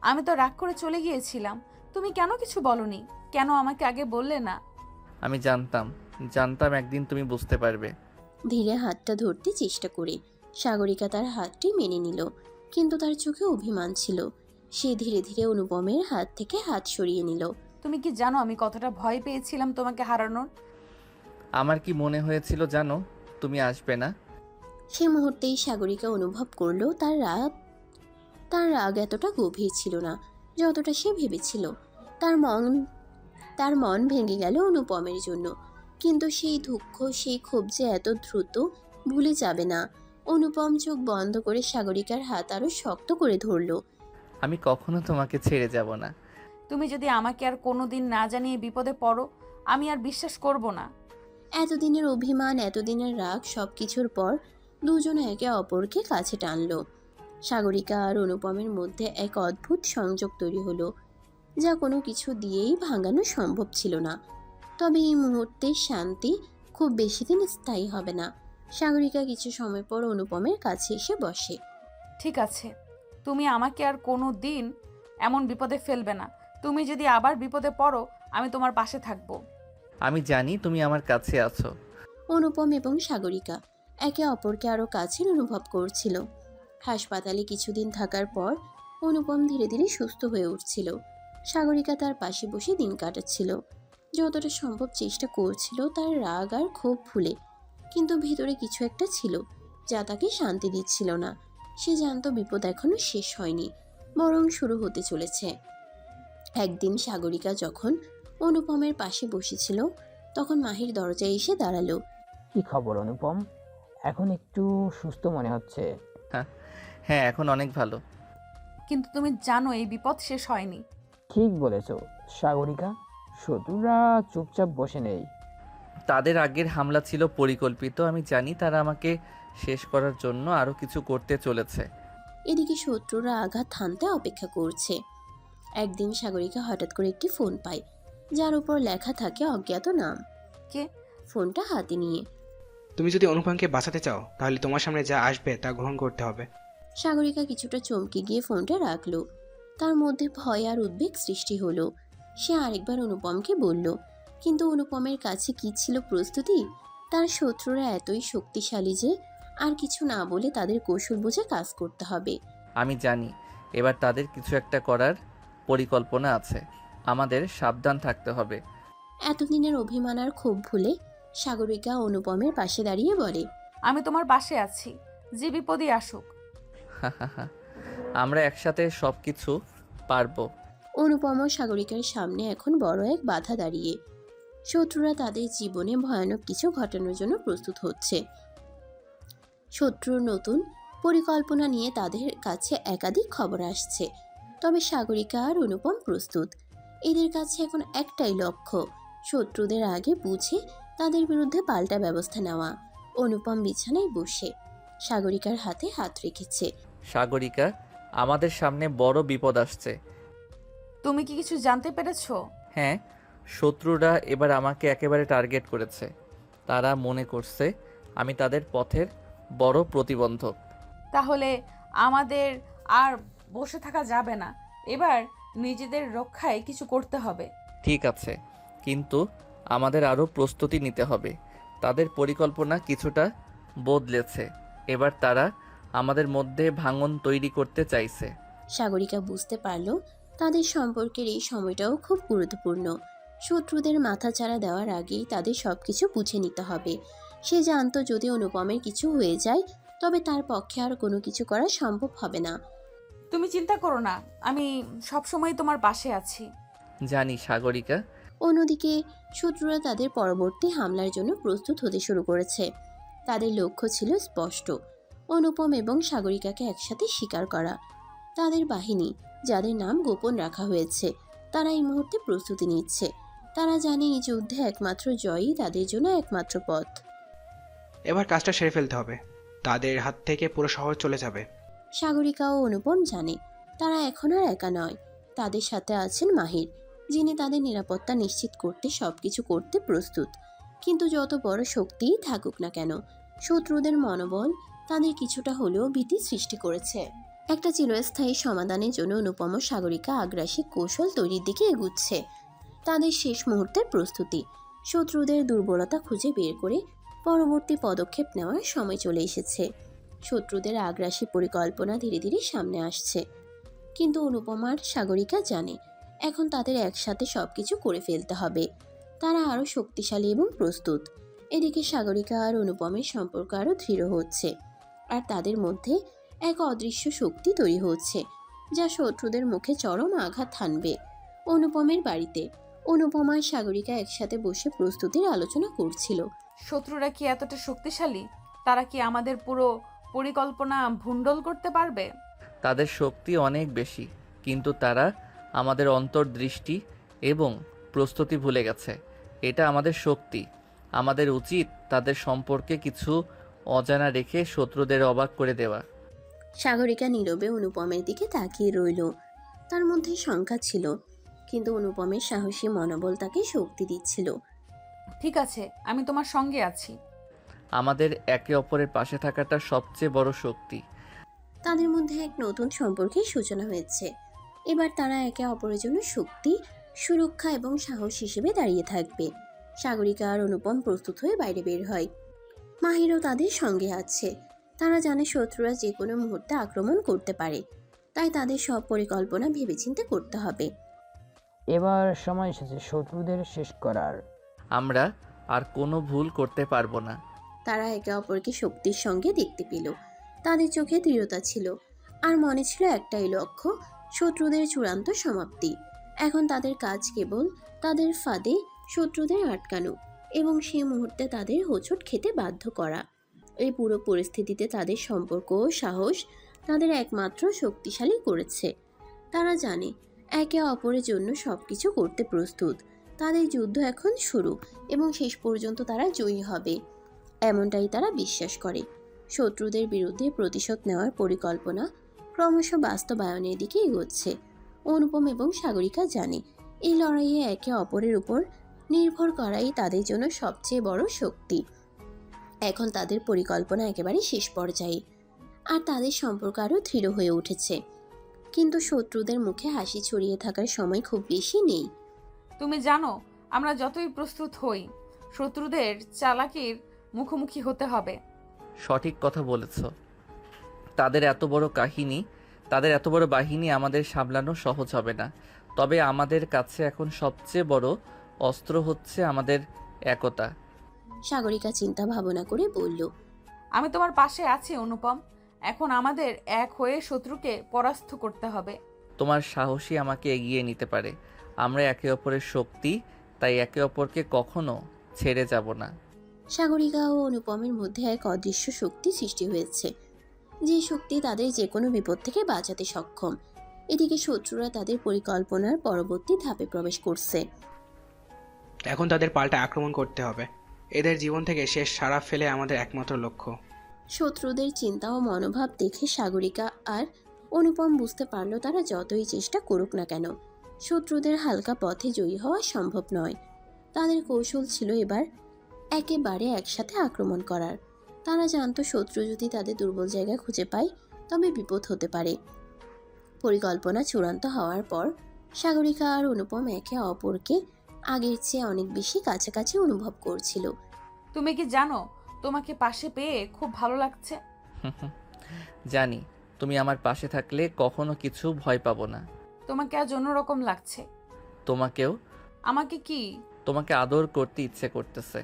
আমি তো রাগ করে চলে গিয়েছিলাম, তুমি কেন কিছু বলনি? কেন আমাকে আগে বললে না? আমি জানতাম একদিন তুমি বুঝতে পারবে। ধীরে হাতটা ধরতে চেষ্টা করে সাগরিকা তার হাতটি মেনে নিল, কিন্তু তার চোখে অভিমান ছিল। সে ধীরে ধীরে অনুপমের হাত থেকে হাত সরিয়ে নিল। তুমি কি জানো আমি কতটা ভয় পেয়েছিলাম তোমাকে হারানোর? আমার কি মনে হয়েছিল জানো, তুমি আসবে না। সে মুহূর্তেই সাগরিকা অনুভব করলো তার রাগ এতটা গভীর ছিল না যতটা সে ভেবেছিল। তার মন ভেঙে গেল অনুপমের জন্য, কিন্তু সেই দুঃখ, সেই ক্ষোভ যে এত দ্রুত ভুলে যাবে না। অনুপম চোখ বন্ধ করে সাগরিকার হাত আরো শক্ত করে ধরল। আমি কখনো তোমাকে ছেড়ে যাব না। তুমি যদি আমাকে আর কোনোদিন না জানিয়ে বিপদে পড়ো, আমি আর বিশ্বাস করব না। এতদিনের অভিমান, এতদিনের রাগ, সব কিছুর পর দুজনে একে অপরকে কাছে টানলো। সাগরিকা আর অনুপমের মধ্যে এক অদ্ভুত সংযোগ তৈরি হলো, যা কোনো কিছু দিয়েই ভাঙানো সম্ভব ছিল না। তবে এই মুহূর্তের শান্তি খুব বেশি দিন স্থায়ী হবে না। সাগরিকা কিছু সময় পর অনুপমের কাছে এসে বসে। ঠিক আছে, তুমি আমাকে আর কোনো দিন এমন বিপদে ফেলবে না। তুমি যদি আবার বিপদে পড়ো, আমি তোমার পাশে থাকবো। আমি জানি তুমি আমার কাছে আছো। অনুপম এবং সাগরিকা একে অপরকে আরো কাছের অনুভব করছিল। হাসপাতালে কিছুদিন থাকার পর অনুপম ধীরে ধীরে সুস্থ হয়ে উঠছিল। সাগরিকা তার পাশে বসে দিন কাটাচ্ছিল। যতটা সম্ভব চেষ্টা করছিল তার রাগ আর ক্ষোভ ভুলে, কিন্তু ভিতরে কিছু একটা ছিল যা তাকে শান্তি দিচ্ছিল না। সে জানতো বিপদ এখনো শেষ হয়নি, বরং শুরু হতে চলেছে। একদিন সাগরিকা যখন অনুপমের পাশে বসেছিল, তখন মাহির দরজায় এসে দাঁড়ালো। কি খবর অনুপম? এখন একটু সুস্থ মনে হচ্ছে। হ্যাঁ, এখন অনেক ভালো। কিন্তু তুমি জানো এই বিপদ শেষ হয়নি। ঠিক বলেছ সাগরিকা, শত্রুরা চুপচাপ বসে নেই। তাদের আগের হামলা ছিল পরিকল্পিত। আমি জানি তারা আমাকে শেষ করার জন্য আরও কিছু করতে চলেছে। এদিকে শত্রুরা আঘাত থামতে অপেক্ষা করছে। একদিন সাগরিকা হঠাৎ করে একটি ফোন পায়, যার উপর লেখা থাকে অজ্ঞাত নাম। কে? ফোনটা হাতে নিয়ে তুমি যদি অনুপমকে বাঁচাতে চাও তাহলে তোমার সামনে যা আসবে তা গ্রহণ করতে হবে। সাগরিকা কিছুটা চমকে গিয়ে ফোনটা রাখলো। তার মধ্যে ভয় আর উদ্বেগ সৃষ্টি হলো। সে আরেকবার অনুপমকে বলল, কিন্তু অনুপমের কাছে কি ছিল প্রস্তুতি? তার শত্রুরা এতই শক্তিশালী যে আর কিছু না বলে তাদের কৌশল বুঝে কাজ করতে হবে। আমি জানি এবার তাদের কিছু একটা করার পরিকল্পনা আছে। আমাদের সাবধান থাকতে হবে। এতদিনের অভিমান আর ক্ষোভ ভুলে সাগরিকা অনুপমের পাশে দাঁড়িয়ে বলে, আমি তোমার পাশে আছি, যে বিপদই আসুক। আমরা একসাথে সব কিছু পারবো। অনুপম ও সাগরিকার সামনে এখন বড় এক বাধা দাঁড়িয়ে। শত্রুরা তাদের জীবনে ভয়ানক কিছু ঘটানোর জন্য প্রস্তুত হচ্ছে। শত্রুর নতুন পরিকল্পনা নিয়ে তাদের কাছে একাধিক খবর আসছে। তবে সাগরিকা আর অনুপম প্রস্তুত। এদের কাছে এখন একটাই লক্ষ্য, শত্রুদের আগে বুঝে তাদের বিরুদ্ধে পাল্টা ব্যবস্থা নেওয়া। অনুপম বিছানায় বসে সাগরিকার হাতে হাত রেখেছে। সাগরিকা, আমাদের সামনে বড় বিপদ আসছে। তুমি কি কিছু জানতে পেরেছো? হ্যাঁ, শত্রুরা এবার আমাকে একেবারে টার্গেট করেছে। তারা মনে করছে আমি তাদের পথের বড় প্রতিবন্ধক। তাহলে আমাদের আর বসে থাকা যাবে না। এবার নিজেদের রক্ষায় কিছু করতে হবে। ঠিক আছে, কিন্তু আমাদের আরও প্রস্তুতি নিতে হবে। তাদের পরিকল্পনা কিছুটা বদলেছে। এবার তারা আমাদের মধ্যে ভাঙন তৈরি করতে চাইছে। সাগরিকা বুঝতে পারল তাদের সম্পর্কের এই সময়টাও খুব গুরুত্বপূর্ণ। শত্রুদের মাথাচাড়া দেওয়ার আগেই তাদের সবকিছু বুঝে নিতে হবে। সে জানতো যদি অনুপমের কিছু হয়ে যায় তবে তার পক্ষে আর কোনো কিছু করা সম্ভব হবে না। তুমি চিন্তা করো না, আমি সবসময় তোমার পাশে আছি। জানি সাগরিকা। অন্যদিকে শত্রুরা তাদের পরবর্তী হামলার জন্য প্রস্তুত হতে শুরু করেছে। তাদের লক্ষ্য ছিল স্পষ্ট, অনুপম এবং সাগরিকাকে একসাথে শিকার করা। তাদের বাহিনী, যাদের নাম গোপন রাখা হয়েছে, তারা এই মুহূর্তে প্রস্তুতি নিচ্ছে। তারা জানে এই যুদ্ধে একমাত্র জয়ই তাদের জন্য একমাত্র পথ। এবার কাজটা সেরে ফেলতে হবে, তাদের হাত থেকে পুরো শহর চলে যাবে। সাগরিকা ও অনুপম জানে তারা এখন আর একা নয়। তাদের সাথে আছেন মাহির, যিনি তাদের নিরাপত্তা নিশ্চিত করতে সবকিছু করতে প্রস্তুত। কিন্তু যত বড় শক্তিই থাকুক না কেন, শত্রুদের মনোবল তাদের কিছুটা হলেও ভীতি সৃষ্টি করেছে। একটা চিরস্থায়ী সমাধানের জন্য অনুপম ও সাগরিকা আগ্রাসী কৌশল তৈরির দিকে এগুচ্ছে। তাদের শেষ মুহূর্তের প্রস্তুতি, শত্রুদের দুর্বলতা খুঁজে বের করে পরবর্তী পদক্ষেপ নেওয়ার সময় চলে এসেছে। শত্রুদের আগ্রাসী পরিকল্পনা ধীরে ধীরে সামনে আসছে, কিন্তু অনুপমা আর সাগরিকা জানে এখন তাদের একসাথে সবকিছু করে ফেলতে হবে। তারা আরও শক্তিশালী এবং প্রস্তুত। এদিকে সাগরিকা আর অনুপমের সম্পর্ক আরও দৃঢ় হচ্ছে, আর তাদের মধ্যে এক অদৃশ্য শক্তি তৈরি হচ্ছে যা শত্রুদের মুখে চরম আঘাত হানবে। অনুপমের বাড়িতে অনুপমা আর সাগরিকা একসাথে বসে প্রস্তুতির আলোচনা করছিল। শত্রুরা কি এতটা শক্তিশালী? তারা কি আমাদের পুরো পরিকল্পনা ভুন্ডল করতে পারবে? তাদের শক্তি অনেক বেশি, কিন্তু তারা আমাদের অন্তর্দৃষ্টি এবং প্রস্তুতি ভুলে গেছে। এটা আমাদের শক্তি। আমাদের উচিত তাদের সম্পর্কে কিছু অজানা রেখে শত্রুদের অবাক করে দেওয়া। সাগরিকা নীরবে অনুপমের দিকে তাকিয়ে রইল। তার মধ্যে শঙ্কা ছিল, কিন্তু অনুপমের সাহসী মনোবল তাকে শক্তি দিচ্ছিল। ঠিক আছে, আমি তোমার সঙ্গে আছি। আমাদের একে অপরের পাশে থাকাটা সবচেয়ে বড় শক্তি। তাদের মধ্যে এক নতুন সম্পর্কের সূচনা হয়েছে। এবার তারা একে অপরের জন্য শক্তি, সুরক্ষা এবং সাহস হিসেবে দাঁড়িয়ে থাকবে। সাগরিকা আর অনুপম প্রস্তুত হয়ে বাইরে বের হয়। মাহিরও তাদের সঙ্গে আছে। তারা জানে শত্রুরা যে কোনো মুহূর্তে আক্রমণ করতে পারে, তাই তাদের সব পরিকল্পনা ভেবেচিন্তে করতে হবে। এবার সময় এসেছে শত্রুদের শেষ করার। আমরা আর কোনো ভুল করতে পারবো না। তারা একে অপরকে শক্তির সঙ্গে দেখতে পেল। তাদের চোখে দৃঢ়তা ছিল, আর মনে ছিল একটাই লক্ষ্য, শত্রুদের চূড়ান্ত সমাপ্তি। এখন তাদের কাজ কেবল তাদের ফাঁদে শত্রুদের আটকানো এবং সেই মুহূর্তে তাদের হোঁচট খেতে বাধ্য করা। এই পুরো পরিস্থিতিতে তাদের সম্পর্ক ও সাহস তাদের একমাত্র শক্তিশালী করেছে। তারা জানে একে অপরের জন্য সবকিছু করতে প্রস্তুত। তাদের যুদ্ধ এখন শুরু এবং শেষ পর্যন্ত তারা জয়ী হবে, এমনটাই তারা বিশ্বাস করে। শত্রুদের বিরুদ্ধে প্রতিশোধ নেওয়ার পরিকল্পনা ক্রমশ বাস্তবায়নের দিকে এগোচ্ছে। অনুপম এবং সাগরিকা জানে এই লড়াইয়ে একে অপরের উপর নির্ভর করাই তাদের জন্য সবচেয়ে বড় শক্তি। এখন তাদের পরিকল্পনা একেবারে শেষ পর্যায়ে, আর তাদের সম্পর্ক আরও দৃঢ় হয়ে উঠেছে। কিন্তু শত্রুদের মুখে হাসি ছড়িয়ে থাকার সময় খুব বেশি নেই। তুমি জানো, আমরা যতই প্রস্তুত হই, শত্রুদের চালাকির মুখোমুখি হতে হবে। সঠিক কথা বলেছ। তাদের এত বড় বাহিনী আমাদের সামলানো সহজ হবে না। তবে আমাদের কাছে এখন সবচেয়ে বড় অস্ত্র হচ্ছে আমাদের একতা। সাগরিকা চিন্তা ভাবনা করে বলল, আমি তোমার পাশে আছি অনুপম। এখন আমাদের এক হয়ে শত্রুকে পরাস্ত করতে হবে। তোমার সাহসী আমাকে এগিয়ে নিতে পারে। আমরা একে অপরের শক্তি, তাই একে অপরকে কখনো ছেড়ে যাব না। সাগরিকা ও অনুপমের মধ্যে এক অদৃশ্য শক্তি সৃষ্টি হয়েছে, যে শক্তি তাদের যে কোনো বিপদ থেকে বাঁচাতে সক্ষম। এদিকে শত্রুরা তাদের পরিকল্পনার পরবর্তী ধাপে প্রবেশ করছে। এখন তাদের পাল্টা আক্রমণ করতে হবে। এদের জীবন থেকে শেষ সাড়া ফেলে আমাদের একমাত্র লক্ষ্য। শত্রুদের চিন্তা ও মনোভাব দেখে সাগরিকা আর অনুপম বুঝতে পারল তারা যতই চেষ্টা করুক না কেন, শত্রুদের হালকা পথে জয়ী হওয়া সম্ভব নয়। তাদের কৌশল ছিল এবার একেবারে একসাথে আক্রমণ করার। তারা জানতো শত্রু যদি তাদের দুর্বল জায়গা খুঁজে পায় তবে বিপদ হতে পারে। পরিকল্পনা চূড়ান্ত হওয়ার পর সাগরিকা আর অনুপম একে অপরকে আগের চেয়ে অনেক বেশি কাছাকাছি অনুভব করছিল। তুমি কি জানো, তোমাকে পাশে পেয়ে খুব ভালো লাগছে। জানি, তুমি আমার পাশে থাকলে কখনো কিছু ভয় পাবো না। তোমাকে আজ অন্যরকম লাগছে। তোমাকেও। আমাকে কি? তোমাকে আদর করতে ইচ্ছে করতেছে।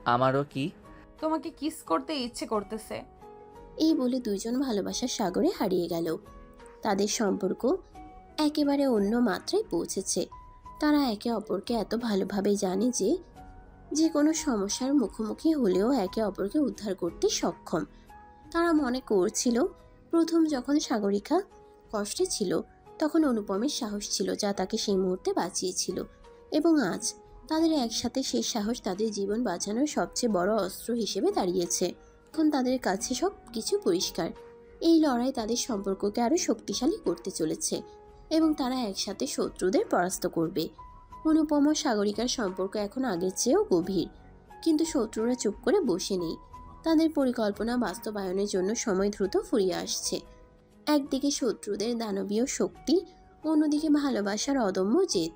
আমারও কি? তোমাকে কিস করতে ইচ্ছে করতেছে। এই বলে দুইজন ভালোবাসার সাগরে হারিয়ে গেল। তাদের সম্পর্ক একেবারে অন্য মাত্রায় পৌঁছেছে। তারা একে অপরকে এত ভালোভাবে জানে যে যে কোনো সমস্যার মুখোমুখি হলেও একে অপরকে উদ্ধার করতে সক্ষম। তারা মনে করছিল প্রথম যখন সাগরিকা কষ্টে ছিল তখন অনুপমের সাহস ছিল যা তাকে সেই মুহূর্তে বাঁচিয়েছিল, এবং আজ তাদের একসাথে সেই সাহস তাদের জীবন বাঁচানোর সবচেয়ে বড় অস্ত্র হিসেবে দাঁড়িয়েছে। এখন তাদের কাছে সব কিছু পরিষ্কার। এই লড়াই তাদের সম্পর্ককে আরও শক্তিশালী করতে চলেছে এবং তারা একসাথে শত্রুদের পরাস্ত করবে। অনুপম ও সাগরিকার সম্পর্ক এখন আগের চেয়েও গভীর, কিন্তু শত্রুরা চুপ করে বসে নেই। তাদের পরিকল্পনা বাস্তবায়নের জন্য সময় দ্রুত ফুরিয়ে আসছে। একদিকে শত্রুদের দানবীয় শক্তি, অন্যদিকে ভালোবাসার অদম্য জেদ।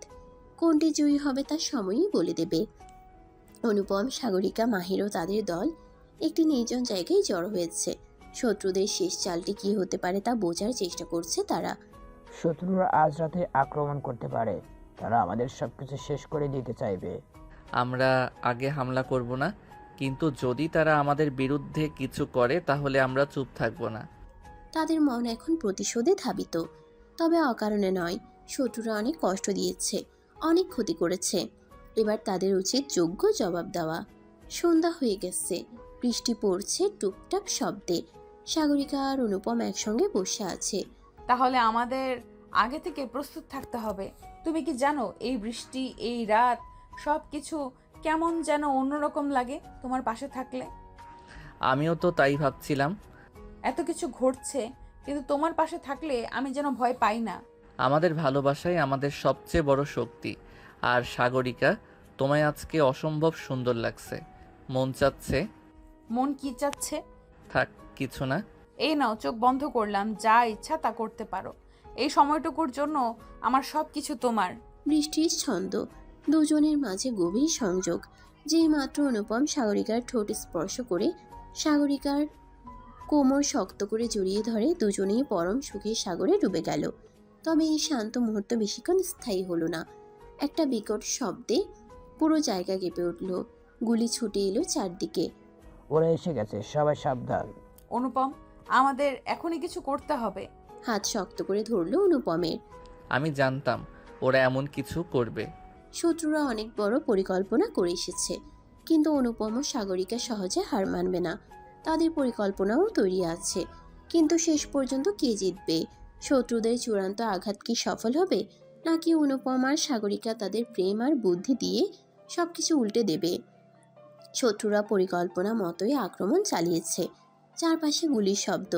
কোনটি জয়ী হবে তা সময়ই বলে দেবে। অনুপম, সাগরিকা, মাহির ও তাদের দল একটি নির্জন জায়গায় জড়ো হয়েছে। শত্রুদের শেষ চালটি কি হতে পারে তা বোঝার চেষ্টা করছে তারা। শত্রুরা আজ রাতে আক্রমণ করতে পারে। তারা আমাদের সবকিছু শেষ করে দিতে চাইবে। আমরা আগে হামলা করব না, কিন্তু যদি তারা আমাদের বিরুদ্ধে কিছু করে তাহলে আমরা চুপ থাকব না। তাদের মন এখন প্রতিশোধে ধাবিত, তবে অকারণে নয়। শত্রুরা অনেক কষ্ট দিয়েছে, অনেক ক্ষতি করেছে। এবার তাদের উচিত যোগ্য জবাব দেওয়া। সন্ধ্যা হয়ে গেছে, বৃষ্টি পড়ছে টুপটাপ শব্দে। সাগরিকা আর অনুপম একসঙ্গে বসে আছে। তাহলে আমাদের আগে থেকে প্রস্তুত থাকতে হবে। তুমি কি জানো, এই বৃষ্টি, এই রাত সব কিছু কেমন যেন অন্যরকম লাগে তোমার পাশে থাকলে। আমিও তো তাই ভাবছিলাম। এত কিছু ঘটছে, কিন্তু তোমার পাশে থাকলে আমি যেন ভয় পাই না। আমাদের ভালোবাসাই আমাদের সবচেয়ে বড় শক্তি। আর সাগরিকা, তোমায় আজকে অসম্ভব সুন্দর লাগছে। মন চাচ্ছে। মন কি চাচ্ছে? থাক, কিছু না। এই নাও, চোখ বন্ধ করলাম, যা ইচ্ছা তা করতে পারো। এই সময়টুকুর জন্য আমার সব কিছু তোমার। বৃষ্টির ছন্দ, দুজনের মাঝে গভীর সংযোগ। যেই মাত্র অনুপম সাগরিকার ঠোঁট স্পর্শ করে সাগরিকার কোমর শক্ত করে জড়িয়ে ধরে, দুজনেই পরম সুখের সাগরে ডুবে গেল। তবে এই শান্ত মুহূর্ত বেশিক্ষণ স্থায়ী হলো না। একটা বিকট শব্দে পুরো জায়গা কেঁপে উঠল। গুলি ছুটে এলো চারদিকে। ওরা এসে গেছে, সবাই সাবধান। অনুপম, আমাদের এখনই কিছু করতে হবে। হাত শক্ত করে ধরল অনুপমের। আমি জানতাম ওরা এমন কিছু করবে। শত্রুরা অনেক বড় পরিকল্পনা করে এসেছে, কিন্তু অনুপম ও সাগরিকা সহজে হার মানবে না। তাদের পরিকল্পনাও তৈরি আছে, কিন্তু শেষ পর্যন্ত কে জিতবে? শত্রুদের চূড়ান্ত আঘাত কি সফল হবে, নাকি অনুপম আর সাগরিকা তাদের প্রেম আর বুদ্ধি দিয়ে সবকিছু উল্টে দেবে? শত্রুরা পরিকল্পনা মতোই আক্রমণ চালিয়েছে। চারপাশে গুলির শব্দ,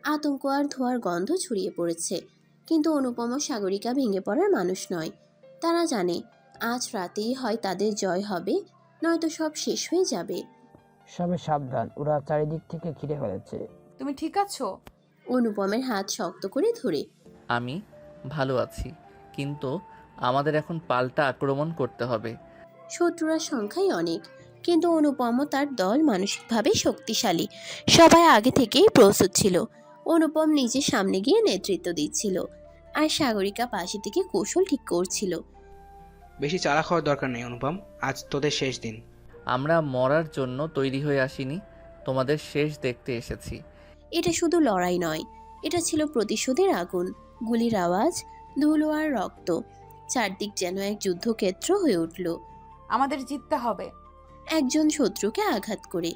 আতঙ্ক আর ধোঁয়ার গন্ধ ছড়িয়ে পড়েছে। কিন্তু অনুপম ও সাগরিকা ভেঙে পড়ার মানুষ নয়। তারা জানে আজ রাতেই হয় তাদের জয় হবে, নয়তো সব শেষ হয়ে যাবে। সবাই সাবধান, ওরা চারিদিক থেকে ঘিরে ফেলেছে। তুমি ঠিক আছো? অনুপমের হাত শক্ত করে ধরে। আমি ভালো আছি, কিন্তু আমাদের এখন পাল্টা আক্রমণ করতে হবে। শত্রুরা সংখ্যায় অনেক, কিন্তু অনুপম ও তার দল মানসিকভাবে শক্তিশালী। সবাই আগে থেকেই প্রস্তুত ছিল। অনুপম নিজে সামনে গিয়ে নেতৃত্ব দিচ্ছিল, আর সাগরিকা পাশে থেকে কৌশল ঠিক করছিল। বেশি চালাক হওয়ার দরকার নেই অনুপম, আজ তোদের শেষ দিন। আমরা মরার জন্য তৈরি হয়ে আসিনি, তোমাদের শেষ দেখতে এসেছি। এটা শুধু লড়াই নয়, এটা ছিল প্রতিশোধের আগুন। গুলির আওয়াজ, ধুলো আর রক্ত, চারদিক যেন এক যুদ্ধক্ষেত্র হয়ে উঠল। আমাদের জিততে হবে। একজন শত্রুকে আঘাত করে।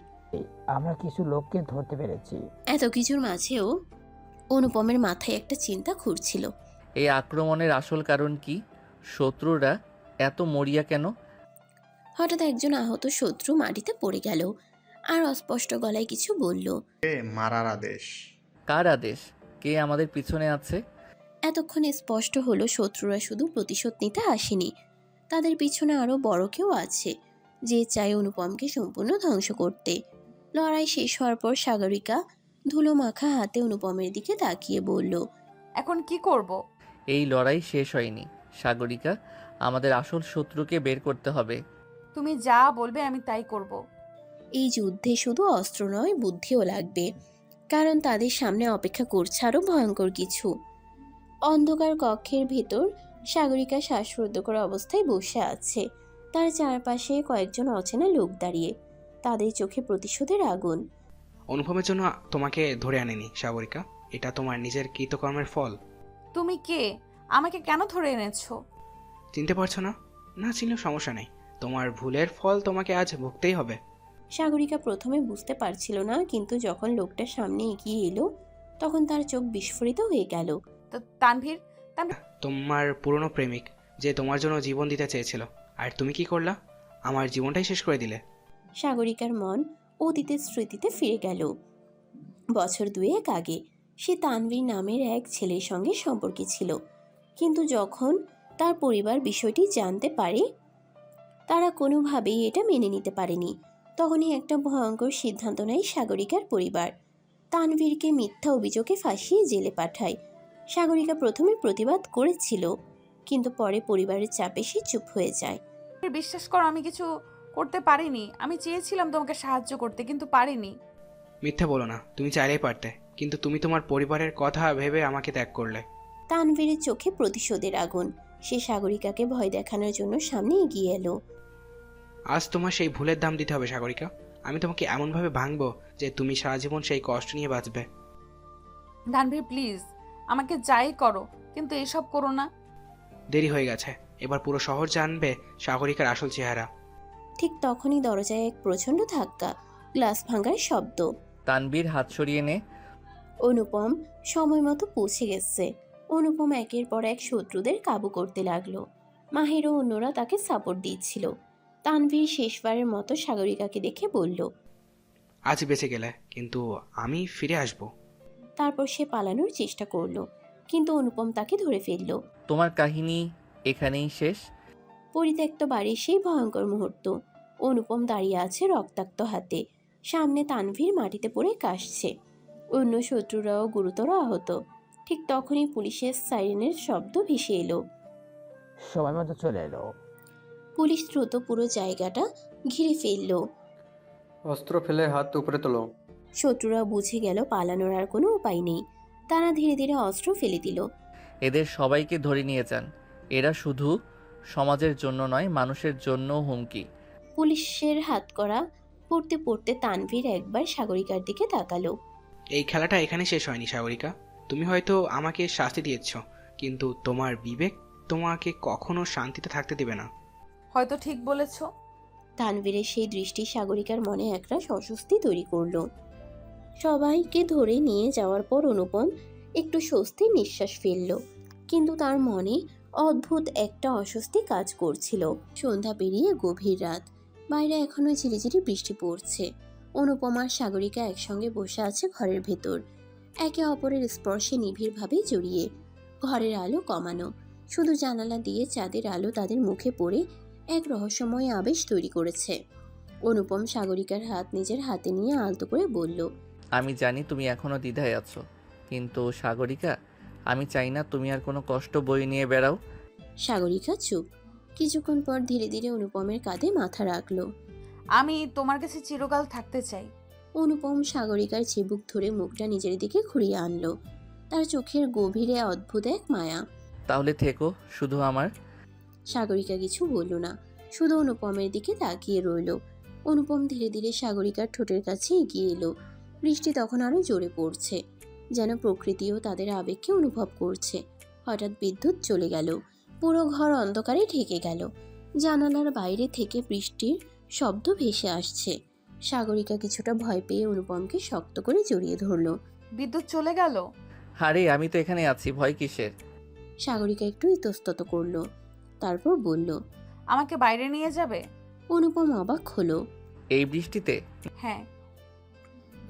আমরা কিছু লোককে ধরতে পেরেছি। এত কিছুর মাঝেও অনুপমের মাথায় একটা চিন্তা ঘুরছিল। এই আক্রমণের আসল কারণ কি? শত্রুরা এত মরিয়া কেন? হঠাৎ একজন আহত শত্রু মাটিতে পড়ে গেল, আর অস্পষ্ট গলায় কিছু বলল। মারার আদেশ। কার আদেশ? কে আমাদের পিছনে আছে? এতক্ষণে স্পষ্ট হলো শত্রুরা শুধু প্রতিশোধ নিতে আসেনি, তাদের পিছনে আরো বড় কেউ আছে, যে চায় অনুপমকে সম্পূর্ণ ধ্বংস করতে। লড়াই শেষ হওয়ার পর সাগরিকা ধুলো মাখা হাতে অনুপমের দিকে তাকিয়ে বলল। এখন কি করব? এই লড়াই শেষ হয়নি সাগরিকা, আমাদের আসল শত্রুকে বের করতে হবে। তুমি যা বলবে আমি তাই করব। এই যুদ্ধে শুধু অস্ত্র নয়, বুদ্ধিও লাগবে, কারণ তাদের সামনে অপেক্ষা করছে আরো ভয়ঙ্কর কিছু। অন্ধকার কক্ষের ভেতর সাগরিকা শ্বাসরুদ্ধকর অবস্থায় বসে আছে। তার চারপাশে কয়েকজন অচেনা লোক দাঁড়িয়ে, তাদের চোখে প্রতিশোধের আগুন। অনুপমের জন্য তোমাকে ধরে আনেনি সাগরিকা, এটা তোমার নিজের কৃতকর্মের ফল। তুমি কে? আমাকে কেন ধরে এনেছো? চিনতে পারছো না? না চিনলেও সমস্যা নেই, তোমার ভুলের ফল তোমাকে আজ ভুগতেই হবে। সাগরিকা প্রথমে বুঝতে পারছিল না, কিন্তু যখন লোকটা সামনে এগিয়ে এলো তখন তার চোখ বিস্ফোরিত হয়ে গেল। তো তানভীর, তোমার পুরনো প্রেমিক, যে তোমার জন্য জীবন দিতে চেয়েছিল, আর তুমি কি করলা? আমার জীবনটাই শেষ করে দিলে। সাগরিকার মন অতীতের স্মৃতিতে ফিরে গেল। বছর দুয়েক আগে সে তানভীর নামের এক ছেলের সঙ্গে সম্পর্কে ছিল, কিন্তু যখন তার পরিবার বিষয়টি জানতে পারে, তারা কোনোভাবেই এটা মেনে নিতে পারেনি। তখনই একটা ভয়ঙ্কর সিদ্ধান্ত নেয় সাগরিকার পরিবার। তানভীরকে মিথ্যা অভিযোগে ফাঁসিয়ে জেলে পাঠায়। সাগরিকা প্রথমে প্রতিবাদ করেছিল, কিন্তু পরে পরিবারের চাপে সে চুপ হয়ে যায়। বিশ্বাস করো, আমি কিছু করতে পারিনি। আমি চেয়েছিলাম তোমাকে সাহায্য করতে, কিন্তু পারিনি। মিথ্যা বলো না, তুমি চাইলেই পারতে, কিন্তু তুমি তোমার পরিবারের কথা ভেবে আমাকে ত্যাগ করলে। তানভীরের চোখে প্রতিশোধের আগুন। সে সাগরিকাকে ভয় দেখানোর জন্য সামনে এগিয়ে এলো। আজ তোমার সেই ভুলের দাম দিতে হবে সাগরিকা। আমি তোমাকে এমনভাবে ভাঙবো যে তুমি সারা জীবন সেই কষ্ট নিয়ে বাঁচবে। তানভীর প্লিজ, আমাকে যাই করো, কিন্তু এসব করো না। দেরি হয়ে গেছে, এবার পুরো শহর জানবে সাগরিকার আসল চেহারা। ঠিক তখনই দরজায় এক প্রচণ্ড ধাক্কা, গ্লাস ভাঙার শব্দ। তানবীর হাত সরিয়ে নে। অনুপম সময় মতো পৌঁছে গেছে। অনুপম একের পর এক শত্রুদের কাবু করতে লাগলো। মাহির ও অন্যরা তাকে সাপোর্ট দিচ্ছিল। তানভীর শেষবারের মতো সাগরিকাকে দেখে বলল। আজ বেঁচে গেলে, কিন্তু আমি ফিরে আসব। তারপর সে পালানোর চেষ্টা করলো, কিন্তু অনুপম তাকে ধরে ফেলল। তোমার কাহিনী এখানেই শেষ? পরিত্যক্ত বাড়ির সেই ভয়ঙ্কর মুহূর্ত। অনুপম দাঁড়িয়ে আছে রক্তাক্ত হাতে, সামনে তানভীর মাটিতে পড়ে কাশছে, অন্য শত্রুরাও গুরুতর আহত। ঠিক তখনই পুলিশের সাইরেনের শব্দ ভেসে এলো। সবাই মতো চলে এলো। পুলিশ দ্রুত পুরো জায়গাটা ঘিরে ফেলল। অস্ত্র ফেলে হাত উপরে তোলো। শত্রুরা বুঝে গেল পালানোর আর কোনো উপায় নেই। তারা ধীরে ধীরে অস্ত্র ফেলে দিল। এদের সবাইকে ধরে নিয়ে যান। এরা শুধু সমাজের জন্য নয়, মানুষের জন্যও হুমকি। পুলিশের হাত করা পড়তে পড়তে তানভীর একবার সাগরিকার দিকে তাকালো। এই খেলাটা এখানে শেষ হয়নি সাগরিকা। তুমি হয়তো আমাকে শাস্তি দিয়েছ, কিন্তু তোমার বিবেক তোমাকে কখনো শান্তিতে থাকতে দেবে না। হয়তো ঠিক বলেছো। তানভীরের সেই দৃষ্টি সাগরিকার মনে একটা অস্বস্তি তৈরি করলো। সবাইকে ধরে নিয়ে যাওয়ার পর অনুপম একটু স্বস্তির নিঃশ্বাস ফেলল, কিন্তু তার মনে অদ্ভুত একটা অস্বস্তি কাজ করছিল। সন্ধ্যা পেরিয়ে গভীর রাত, বাইরে এখনো ঝিরিঝিরি বৃষ্টি পড়ছে। অনুপম আর সাগরিকা একসঙ্গে বসে আছে ঘরের ভেতর, একে অপরের স্পর্শে নিবিড়ভাবে জড়িয়ে। ঘরের আলো কমানো, শুধু জানালা দিয়ে চাঁদের আলো তাদের মুখে পড়ে এক রহস্যময় আবেশ তৈরি করেছে। অনুপম সাগরিকার হাত নিজের হাতে নিয়ে আলতো করে বলল। আমি জানি তুমি এখনো দ্বিধায় আছো, কিন্তু সাগরিকা, আমি চাই না তুমি আর কোনো কষ্ট বয়ে নিয়ে বেড়াও। সাগরিকা চুপ। কিছুক্ষণ পর ধীরে ধীরে অনুপমের কাঁধে মাথা রাখলো। আমি তোমার কাছে চিরকাল থাকতে চাই। অনুপম সাগরিকার চিবুক ধরে মুখটা নিজের দিকে ঘুরিয়ে আনলো। তার চোখের গভীরে অদ্ভুত এক মায়া। তাহলে থেকো শুধু আমার। সাগরিকা কিছু বলল না, শুধু অনুপমের দিকে তাকিয়ে রইল। অনুপম ধীরে ধীরে সাগরিকার ঠোঁটের কাছে এগিয়ে এলো। বৃষ্টি তখন আরো জোরে পড়ছে, যেন প্রকৃতিও তাদের আবেগকে অনুভব করছে। হঠাৎ বিদ্যুৎ চলে গেল, পুরো ঘর অন্ধকারে ঢেকে গেল। জানালার বাইরে থেকে বৃষ্টির শব্দ ভেসে আসছে। সাগরিকা কিছুটা ভয় পেয়ে অনুপমকে শক্ত করে জড়িয়ে ধরলো। বিদ্যুৎ চলে গেল? আরে আমি তো এখানে আছি, ভয় কিসের? সাগরিকা একটু ইতস্তত করলো, তারপর বলল। আমাকে বাইরে নিয়ে যাবে? অনুপম অবাক হলো। এই বৃষ্টিতে? হ্যাঁ।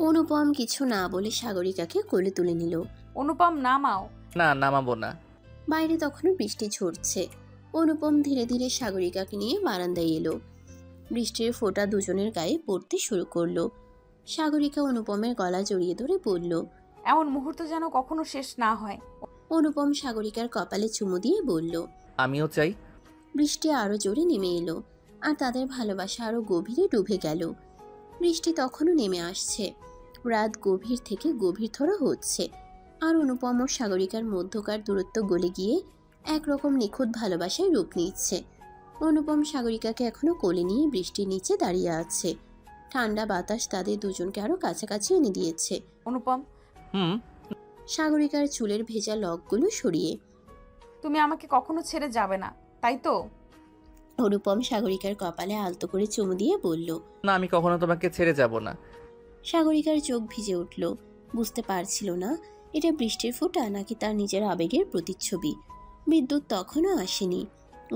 অনুপম কিছু না বলে সাগরিকাকে কোলে তুলে নিল। অনুপম নামাও। না, নামাবো না। বাইরে তখনও বৃষ্টি ঝরছে। অনুপম ধীরে ধীরে সাগরিকাকে নিয়ে বারান্দায় এলো। বৃষ্টির ফোঁটা দুজনের গায়ে পড়তে শুরু করলো। সাগরিকা অনুপমের গলা জড়িয়ে ধরে বলল। এমন মুহূর্ত যেন কখনো শেষ না হয়। অনুপম সাগরিকার কপালে চুমু দিয়ে বলল। আমিও চাই। বৃষ্টি আরো জোরে নেমে এলো, আর তাদের ভালোবাসা আরো গভীরে ডুবে গেল। বৃষ্টি তখনও নেমে আসছে, রাত গভীর থেকে গভীরতর হচ্ছে, আর অনুপম ও সাগরিকার মধ্যকার দূরত্ব গলে গিয়ে একরকম নিখুঁত ভালোবাসায় রূপ নিচ্ছে। অনুপম সাগরিকাকে এখনো কোলে নিয়ে বৃষ্টির নিচে দাঁড়িয়ে আছে। ঠান্ডা বাতাস তাদের দুজনকে আরো কাছাকাছি এনে দিয়েছে। অনুপম, হুম। সাগরিকার চুলের ভেজা লকগুলো সরিয়ে। তুমি আমাকে কখনো ছেড়ে যাবে না, তাই তো? অনুপম সাগরিকার কপালে আলতো করে চুমু দিয়ে বলল। না, আমি কখনো তোমাকে ছেড়ে যাব না। সাগরিকার চোখ ভিজে উঠল, বুঝতে পারছিল না এটা বৃষ্টির ফোঁটা নাকি তার নিজের আবেগের প্রতিচ্ছবি। বিদ্যুৎ তখনও আসেনি,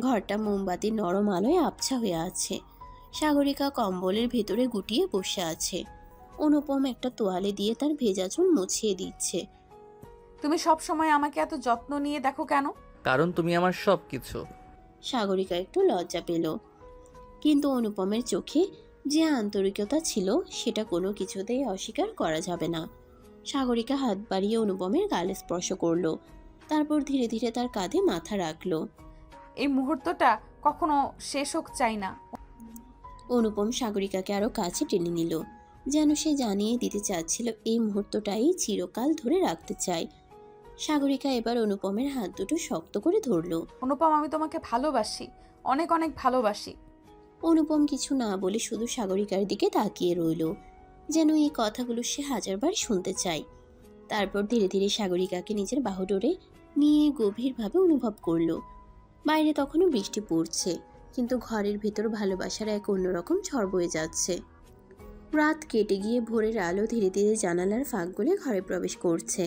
ঘরটা মোমবাতির নরম আলোয় আবছা হয়ে আছে। সাগরিকা কম্বলের ভেতরে গুটিয়ে বসে আছে। অনুপম একটা তোয়ালে দিয়ে তার ভেজা চুল মুছিয়ে দিচ্ছে। তুমি সব সময় আমাকে এত যত্ন নিয়ে দেখো কেন? কারণ তুমি আমার সব কিছু। সাগরিকা একটু লজ্জা পেল, কিন্তু অনুপমের চোখে যে আন্তরিকতা ছিল সেটা কোনো কিছুতেই অস্বীকার করা যাবে না। সাগরিকা হাত বাড়িয়ে অনুপমের গালে স্পর্শ করলো, তারপর ধীরে ধীরে তার কাঁধে মাথা রাখলো। এই মুহূর্তটা কখনো শেষ হোক চাই না। অনুপম সাগরিকাকে আরো কাছে টেনে নিল, যেন সে জানিয়ে দিতে চাচ্ছিল এই মুহূর্তটাই চিরকাল ধরে রাখতে চায়। সাগরিকা এবার অনুপমের হাত দুটো শক্ত করে ধরলো। অনুপম, আমি তোমাকে ভালোবাসি, অনেক অনেক ভালোবাসি। অনুপম কিছু না বলে শুধু সাগরিকার দিকে তাকিয়ে রইল, যেন এই কথাগুলো সে হাজারবার শুনতে চায়। তারপর ধীরে ধীরে সাগরিকাকে নিজের বাহুডোরে নিয়ে গভীরভাবে অনুভব করলো। বাইরে তখনও বৃষ্টি পড়ছে, কিন্তু ঘরের ভেতর ভালোবাসার এক অন্যরকম ঝড় বয়ে যাচ্ছে। রাত কেটে গিয়ে ভোরের আলো ধীরে ধীরে জানালার ফাঁক গলে ঘরে প্রবেশ করছে।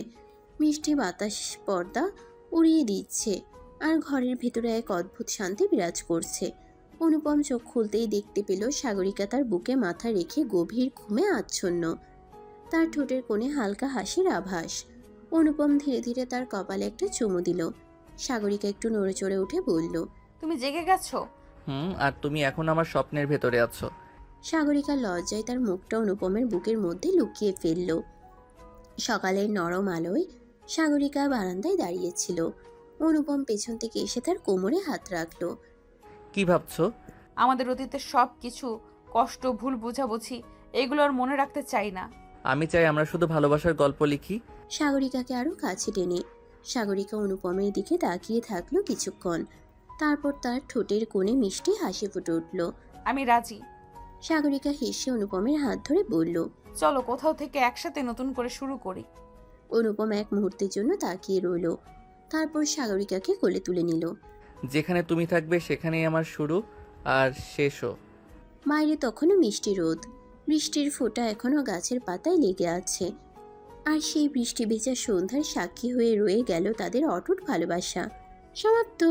মিষ্টি বাতাস পর্দা উড়িয়ে দিচ্ছে, আর ঘরের ভেতরে এক অদ্ভুত শান্তি বিরাজ করছে। অনুপম চোখ খুলতেই দেখতে পেল সাগরিকা তার বুকে মাথা রেখে গভীর ঘুমে আচ্ছন্ন। তার ঠোঁটের কোণে হালকা হাসির আভাস। অনুপম ধীরে ধীরে তার কপালে একটা চুমু দিল। সাগরিকা একটু নড়েচড়ে উঠে বলল, তুমি জেগে গেছো? আর তুমি এখন আমার স্বপ্নের ভেতরে আছো। সাগরিকা লজ্জায় তার মুখটা অনুপমের বুকের মধ্যে লুকিয়ে ফেলল। সকালের নরম আলোয় সাগরিকা বারান্দায় দাঁড়িয়েছিল। অনুপম পেছন থেকে এসে তার কোমরে হাত রাখলো। কি ভাবছো? আমাদের অতীতের সব কিছু কষ্ট, ভুল বোঝাবুঝি, এগুলো আর মনে রাখতে চাই না। আমি চাই আমরা শুধু ভালোবাসার গল্প লিখি। সাগরিকাকে আরো কাছে টেনে সাগরিকা অনুপমের দিকে তাকিয়ে থাকলো কিছুক্ষণ। তারপর তার ঠোঁটের কোণে মিষ্টি হাসি ফুটে উঠল। আমি রাজি। সাগরিকা হেসে অনুপমের হাত ধরে বলল, চলো কোথাও থেকে একসাথে নতুন করে শুরু করি। অনুপম এক মুহূর্তের জন্য তাকিয়ে রইল। তারপর সাগরিকাকে কোলে তুলে নিল। যেখানে তুমি থাকবে সেখানেই আমার শুরু আর শেষও। বাইরে তখনও মিষ্টি রোদ। বৃষ্টির ফোঁটা এখনো গাছের পাতায় লেগে আছে। আর সেই বৃষ্টি ভেজা সন্ধ্যার সাক্ষী হয়ে রয়ে গেল তাদের অটুট ভালোবাসা। সমাপ্ত।